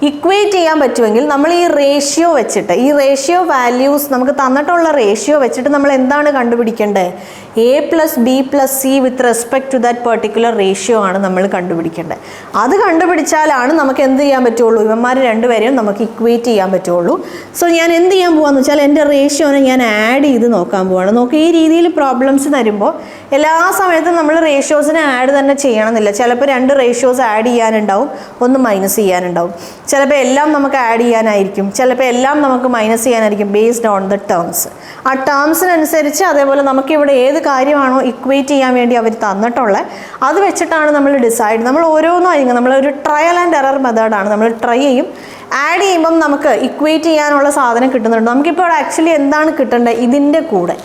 ഇക്വേറ്റ് ചെയ്യാൻ പറ്റുമെങ്കിൽ നമ്മൾ ഈ റേഷ്യോ വെച്ചിട്ട്, ഈ റേഷ്യോ വാല്യൂസ് നമുക്ക് തന്നിട്ടുള്ള റേഷ്യോ വെച്ചിട്ട് നമ്മൾ എന്താണ് കണ്ടുപിടിക്കേണ്ടത്? A + B + C with respect to that particular ratio ആണ് നമ്മൾ കണ്ടുപിടിക്കേണ്ടത്. അത് കണ്ടുപിടിച്ചാലാണ് നമുക്ക് എന്ത് ചെയ്യാൻ പറ്റുള്ളൂ? ഇവന്മാർ 2 പേരെയും നമുക്ക് ഇക്വേറ്റ് ചെയ്യാൻ പറ്റുള്ളൂ. സോ ഞാൻ എന്ത് ചെയ്യാൻ പോകാന്ന് വെച്ചാൽ എൻ്റെ റേഷ്യോനെ ഞാൻ ആഡ് ചെയ്ത് നോക്കാൻ പോവാണ്. നോക്കി ഈ രീതിയിൽ പ്രോബ്ലംസ് തരുമ്പോൾ എല്ലാ സമയത്തും നമ്മൾ റേഷ്യോസിനെ ആഡ് തന്നെ ചെയ്യണമെന്നില്ല. ചിലപ്പോൾ 2 റേഷ്യോസ് ആഡ് ചെയ്യാനുണ്ടാവും, 1 മൈനസ് ചെയ്യാനുണ്ടാവും. ചിലപ്പോൾ എല്ലാം നമുക്ക് ആഡ് ചെയ്യാനായിരിക്കും, ചിലപ്പോൾ എല്ലാം നമുക്ക് മൈനസ് ചെയ്യാനായിരിക്കും ബേസ്ഡ് ഓൺ ദ ടേംസ്. ആ ടേംസിനനുസരിച്ച് അതേപോലെ നമുക്കിവിടെ ഏത് കാര്യമാണോ ഇക്വേറ്റ് ചെയ്യാൻ വേണ്ടി അവർ തന്നിട്ടുള്ളത് അത് വെച്ചിട്ടാണ് നമ്മൾ ഡിസൈഡ്. നമ്മൾ ഓരോന്നായിരിക്കും, നമ്മളൊരു ട്രയൽ ആൻഡ് എറർ മെത്തേഡാണ്. നമ്മൾ ട്രൈ ചെയ്യും, ആഡ് ചെയ്യുമ്പം നമുക്ക് ഇക്വേറ്റ് ചെയ്യാനുള്ള സാധനം കിട്ടുന്നുണ്ട്. നമുക്കിപ്പോൾ ആക്ച്വലി എന്താണ് കിട്ടേണ്ടത്? ഇതിൻ്റെ കൂടെ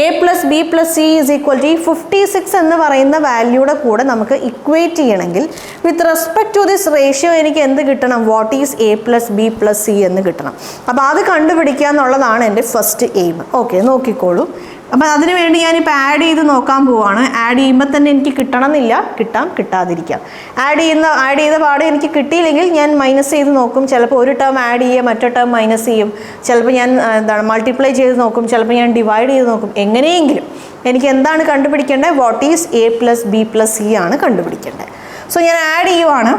A + B + C = 56 എന്ന് പറയുന്ന വാല്യൂടെ കൂടെ നമുക്ക് ഇക്വേറ്റ് ചെയ്യണമെങ്കിൽ with respect to this ratio എനിക്ക് എന്ത് കിട്ടണം? What is A + B + C എന്ന് കിട്ടണം. അപ്പോൾ അത് കണ്ടുപിടിക്കുക എന്നുള്ളതാണ് എൻ്റെ ഫസ്റ്റ് എയിം. ഓക്കെ, നോക്കിക്കോളൂ. അപ്പോൾ അതിന് വേണ്ടി ഞാനിപ്പോൾ ആഡ് ചെയ്ത് നോക്കാൻ പോവാണ്. ആഡ് ചെയ്യുമ്പോൾ തന്നെ എനിക്ക് കിട്ടണമെന്നില്ല, കിട്ടാതിരിക്കാം. ആഡ് ചെയ്ത പാടെ എനിക്ക് കിട്ടിയില്ലെങ്കിൽ ഞാൻ മൈനസ് ചെയ്ത് നോക്കും. ചിലപ്പോൾ ഒരു ടേം ആഡ് ചെയ്യുക, മറ്റേ ടേം മൈനസ് ചെയ്യും. ചിലപ്പോൾ ഞാൻ മൾട്ടിപ്ലൈ ചെയ്ത് നോക്കും, ചിലപ്പോൾ ഞാൻ ഡിവൈഡ് ചെയ്ത് നോക്കും. എങ്ങനെയെങ്കിലും എനിക്ക് എന്താണ് കണ്ടുപിടിക്കേണ്ടത്? What is A + B + C ആണ് കണ്ടുപിടിക്കേണ്ടത്. സോ ഞാൻ ആഡ് ചെയ്യുവാണ്.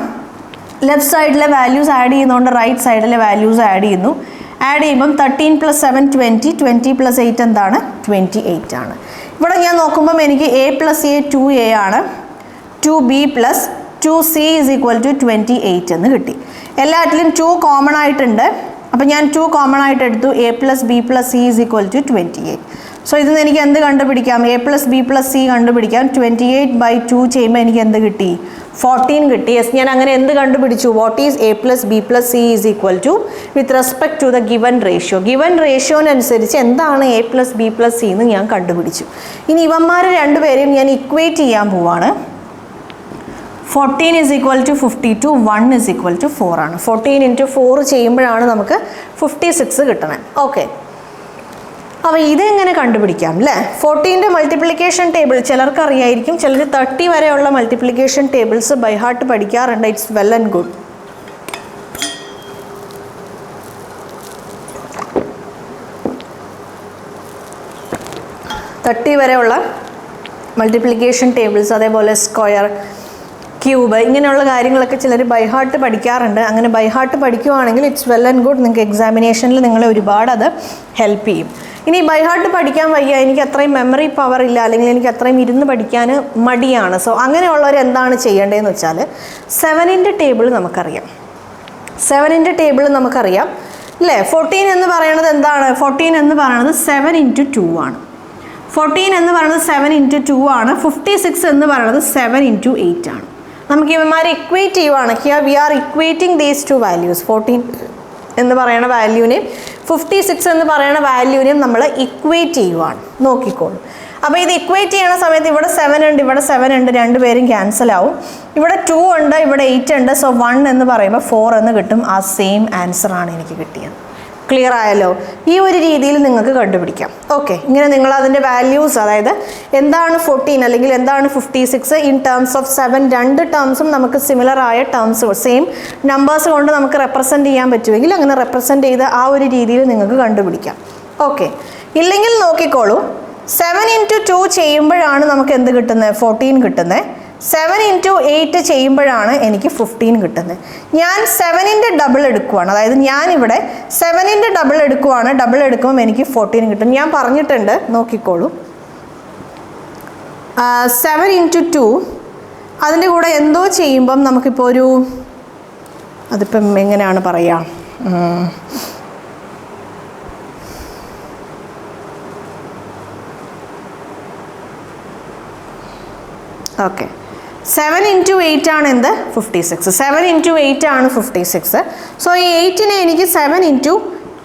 ലെഫ്റ്റ് സൈഡിലെ വാല്യൂസ് ആഡ് ചെയ്യുന്നതുകൊണ്ട് റൈറ്റ് സൈഡിലെ വാല്യൂസ് ആഡ് ചെയ്യുന്നു. ആഡ് ചെയ്യുമ്പം 13 + 7 20, 20 + 8 എന്താണ്? 28 ആണ്. ഇവിടെ ഞാൻ നോക്കുമ്പം എനിക്ക് A + A 2A ആണ്, 2B + 2C = 28 എന്ന് കിട്ടി. എല്ലാറ്റിലും 2 കോമൺ ആയിട്ടുണ്ട്. അപ്പോൾ ഞാൻ 2 കോമൺ ആയിട്ട് എടുത്തു. A + B + C = 28. സോ ഇതിൽ നിന്ന് എനിക്ക് എന്ത് കണ്ടുപിടിക്കാം? A + B + C കണ്ടുപിടിക്കാം. 28/2 ചെയ്യുമ്പോൾ എനിക്ക് എന്ത് കിട്ടി? 14 കിട്ടി. യെസ്, ഞാൻ അങ്ങനെ എന്ത് കണ്ടുപിടിച്ചു? What is A + B + C = with respect to the given ratio. Given റേഷ്യോനനുസരിച്ച് എന്താണ് A + B + C എന്ന് ഞാൻ കണ്ടുപിടിച്ചു. ഇനി ഇവന്മാർ 2 പേരെയും ഞാൻ ഇക്വേറ്റ് ചെയ്യാൻ പോവാണ്. 14 is equal to 52, 1 is equal to 4 ആണ്. 14 into 4 ചെയ്യുമ്പോഴാണ് നമുക്ക് 56 കിട്ടുന്നത്. ഓക്കെ, അപ്പോൾ ഇതെങ്ങനെ കണ്ടുപിടിക്കാം അല്ലേ? 14ൻ്റെ മൾട്ടിപ്ലിക്കേഷൻ ടേബിൾ ചിലർക്ക് അറിയായിരിക്കും, ചിലർ 30 വരെയുള്ള മൾട്ടിപ്ലിക്കേഷൻ ടേബിൾസ് ബൈ ഹാർട്ട് പഠിക്കാറുണ്ട്. It's well and good. വരെയുള്ള മൾട്ടിപ്ലിക്കേഷൻ ടേബിൾസ്, അതേപോലെ സ്ക്വയർ, ക്യൂബ്, ഇങ്ങനെയുള്ള കാര്യങ്ങളൊക്കെ ചിലർ ബൈ ഹാർട്ട് പഠിക്കാറുണ്ട്. അങ്ങനെ ബൈ ഹാർട്ട് പഠിക്കുവാണെങ്കിൽ ഇറ്റ്സ് വെൽ ആൻഡ് ഗുഡ്. നിങ്ങൾക്ക് എക്സാമിനേഷനിൽ നിങ്ങളെ ഒരുപാട് അത് ഹെൽപ്പ് ചെയ്യും. ഇനി ബൈ ഹാർട്ട് പഠിക്കാൻ വയ്യ, എനിക്ക് അത്രയും മെമ്മറി പവർ ഇല്ല, അല്ലെങ്കിൽ എനിക്ക് അത്രയും ഇരുന്ന് പഠിക്കാൻ മടിയാണ്, സോ അങ്ങനെയുള്ളവർ എന്താണ് ചെയ്യേണ്ടതെന്ന് വെച്ചാൽ 7ൻ്റെ ടേബിൾ നമുക്കറിയാം. 7ൻ്റെ ടേബിൾ നമുക്കറിയാം അല്ലേ? 14 എന്ന് പറയുന്നത് എന്താണ്? 14 എന്ന് പറയുന്നത് 7 into 2 ആണ്. 14 എന്ന് പറയുന്നത് 7 into 2 ആണ്. 56 എന്ന് പറയുന്നത് 7 into 8 ആണ്. നമുക്ക് ഇവന്മാരെ ഇക്വേറ്റ് ചെയ്യുവാണ്. Here we are equating these two values. 14 എന്ന് പറയുന്ന വാല്യൂവിനെയും 56 എന്ന് പറയുന്ന വാല്യൂവിനെയും നമ്മൾ ഇക്വേറ്റ് ചെയ്യുവാണ്. നോക്കിക്കോളൂ. അപ്പോൾ ഇത് ഇക്വേറ്റ് ചെയ്യുന്ന സമയത്ത് ഇവിടെ 7 ഉണ്ട്, ഇവിടെ 7 ഉണ്ട്, രണ്ടുപേരും ക്യാൻസൽ ആവും. ഇവിടെ 2 ഉണ്ട്, ഇവിടെ 8 ഉണ്ട്. സോ 1 എന്ന് പറയുമ്പോൾ 4 എന്ന് കിട്ടും. ആ സെയിം ആൻസർ ആണ് എനിക്ക് കിട്ടിയത്. ക്ലിയർ ആയല്ലോ? ഈ ഒരു രീതിയിൽ നിങ്ങൾക്ക് കണ്ടുപിടിക്കാം. ഓക്കെ, ഇങ്ങനെ നിങ്ങൾ അതിൻ്റെ വാല്യൂസ്, അതായത് എന്താണ് 14 അല്ലെങ്കിൽ എന്താണ് 56 ഇൻ ടേംസ് ഓഫ് 7, രണ്ട് ടേംസും നമുക്ക് സിമിലർ ആയ ടേംസ്, സെയിം നമ്പേഴ്സ് കൊണ്ട് നമുക്ക് റെപ്രസെൻറ്റ് ചെയ്യാൻ പറ്റുമെങ്കിൽ അങ്ങനെ റെപ്രസെൻറ്റ് ചെയ്ത് ആ ഒരു രീതിയിൽ നിങ്ങൾക്ക് കണ്ടുപിടിക്കാം. ഓക്കെ, ഇല്ലെങ്കിൽ നോക്കിക്കോളൂ. 7 into 2 ചെയ്യുമ്പോഴാണ് നമുക്ക് എന്ത് കിട്ടുന്നത്? 14 കിട്ടുന്നത്. 7 into 8 ചെയ്യുമ്പോഴാണ് എനിക്ക് 15 കിട്ടുന്നത്. ഞാൻ 7ൻ്റെ ഡബിൾ എടുക്കുവാണ്, അതായത് ഞാനിവിടെ 7ൻ്റെ ഡബിൾ എടുക്കുവാണ്. ഡബിൾ എടുക്കുമ്പോൾ എനിക്ക് 14 കിട്ടും. ഞാൻ പറഞ്ഞിട്ടുണ്ട്, നോക്കിക്കോളൂ. 7 into 2 അതിൻ്റെ കൂടെ എന്തോ ചെയ്യുമ്പം നമുക്കിപ്പോൾ ഒരു, അതിപ്പം എങ്ങനെയാണ് പറയുക, ഓക്കെ, 7 into 8 ആണ് എന്ത്? 56. 7 into 8 ആണ് 56. സോ ഈ 8നെ എനിക്ക് 7 into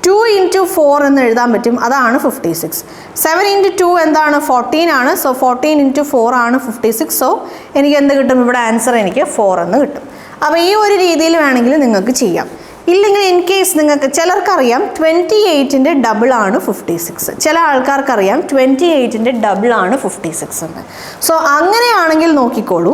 2 into 4 എന്ന് എഴുതാൻ പറ്റും. അതാണ് 56. 7 into 2 എന്താണ്? 14 ആണ്. സോ 14 into 4 ആണ് 56. സോ എനിക്ക് എന്ത് കിട്ടും? ഇവിടെ ആൻസർ എനിക്ക് 4 എന്ന് കിട്ടും. അപ്പോൾ ഈ ഒരു രീതിയിൽ വേണമെങ്കിൽ നിങ്ങൾക്ക് ചെയ്യാം. ഇല്ലെങ്കിൽ ഇൻ കേസ് നിങ്ങൾക്ക്, ചിലർക്കറിയാം 28ൻ്റെ ഡബിളാണ് 56, ചില ആൾക്കാർക്കറിയാം 28ൻ്റെ ഡബിളാണ് 56 എന്ന്. സോ അങ്ങനെയാണെങ്കിൽ നോക്കിക്കോളൂ.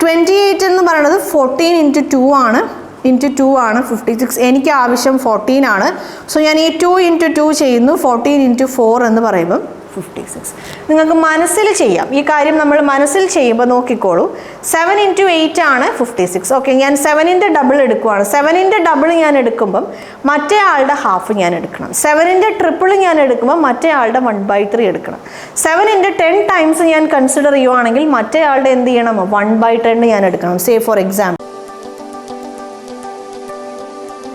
28 എന്ന് പറയുന്നത് 14 into 2 ആണ്, into 2 ആണ് 56. എനിക്ക് ആവശ്യം 14 ആണ്. സോ ഞാൻ ഈ 2 into 2 ചെയ്യുന്നു. 14 into 4 എന്ന് പറയുമ്പം 56. നിങ്ങൾക്ക് മനസ്സിൽ ചെയ്യാം ഈ കാര്യം. നമ്മൾ മനസ്സിൽ ചെയ്യുമ്പോൾ നോക്കിക്കോളൂ. 7 into 8 ആണ് 56. ഓക്കെ, ഞാൻ 7ൻ്റെ ഡബിൾ എടുക്കുവാണ്. 7ൻ്റെ ഡബിൾ ഞാൻ എടുക്കുമ്പം മറ്റേ ആളുടെ ഹാഫ് ഞാൻ എടുക്കണം. 7ൻ്റെ ട്രിപ്പിൾ ഞാൻ എടുക്കുമ്പോൾ മറ്റേ ആളുടെ 1/3 എടുക്കണം. 7ൻ്റെ 10 ടൈംസ് ഞാൻ കൺസിഡർ ചെയ്യുവാണെങ്കിൽ മറ്റേ ആളുടെ എന്ത് ചെയ്യണം? 1/10 ഞാൻ എടുക്കണം. Say for example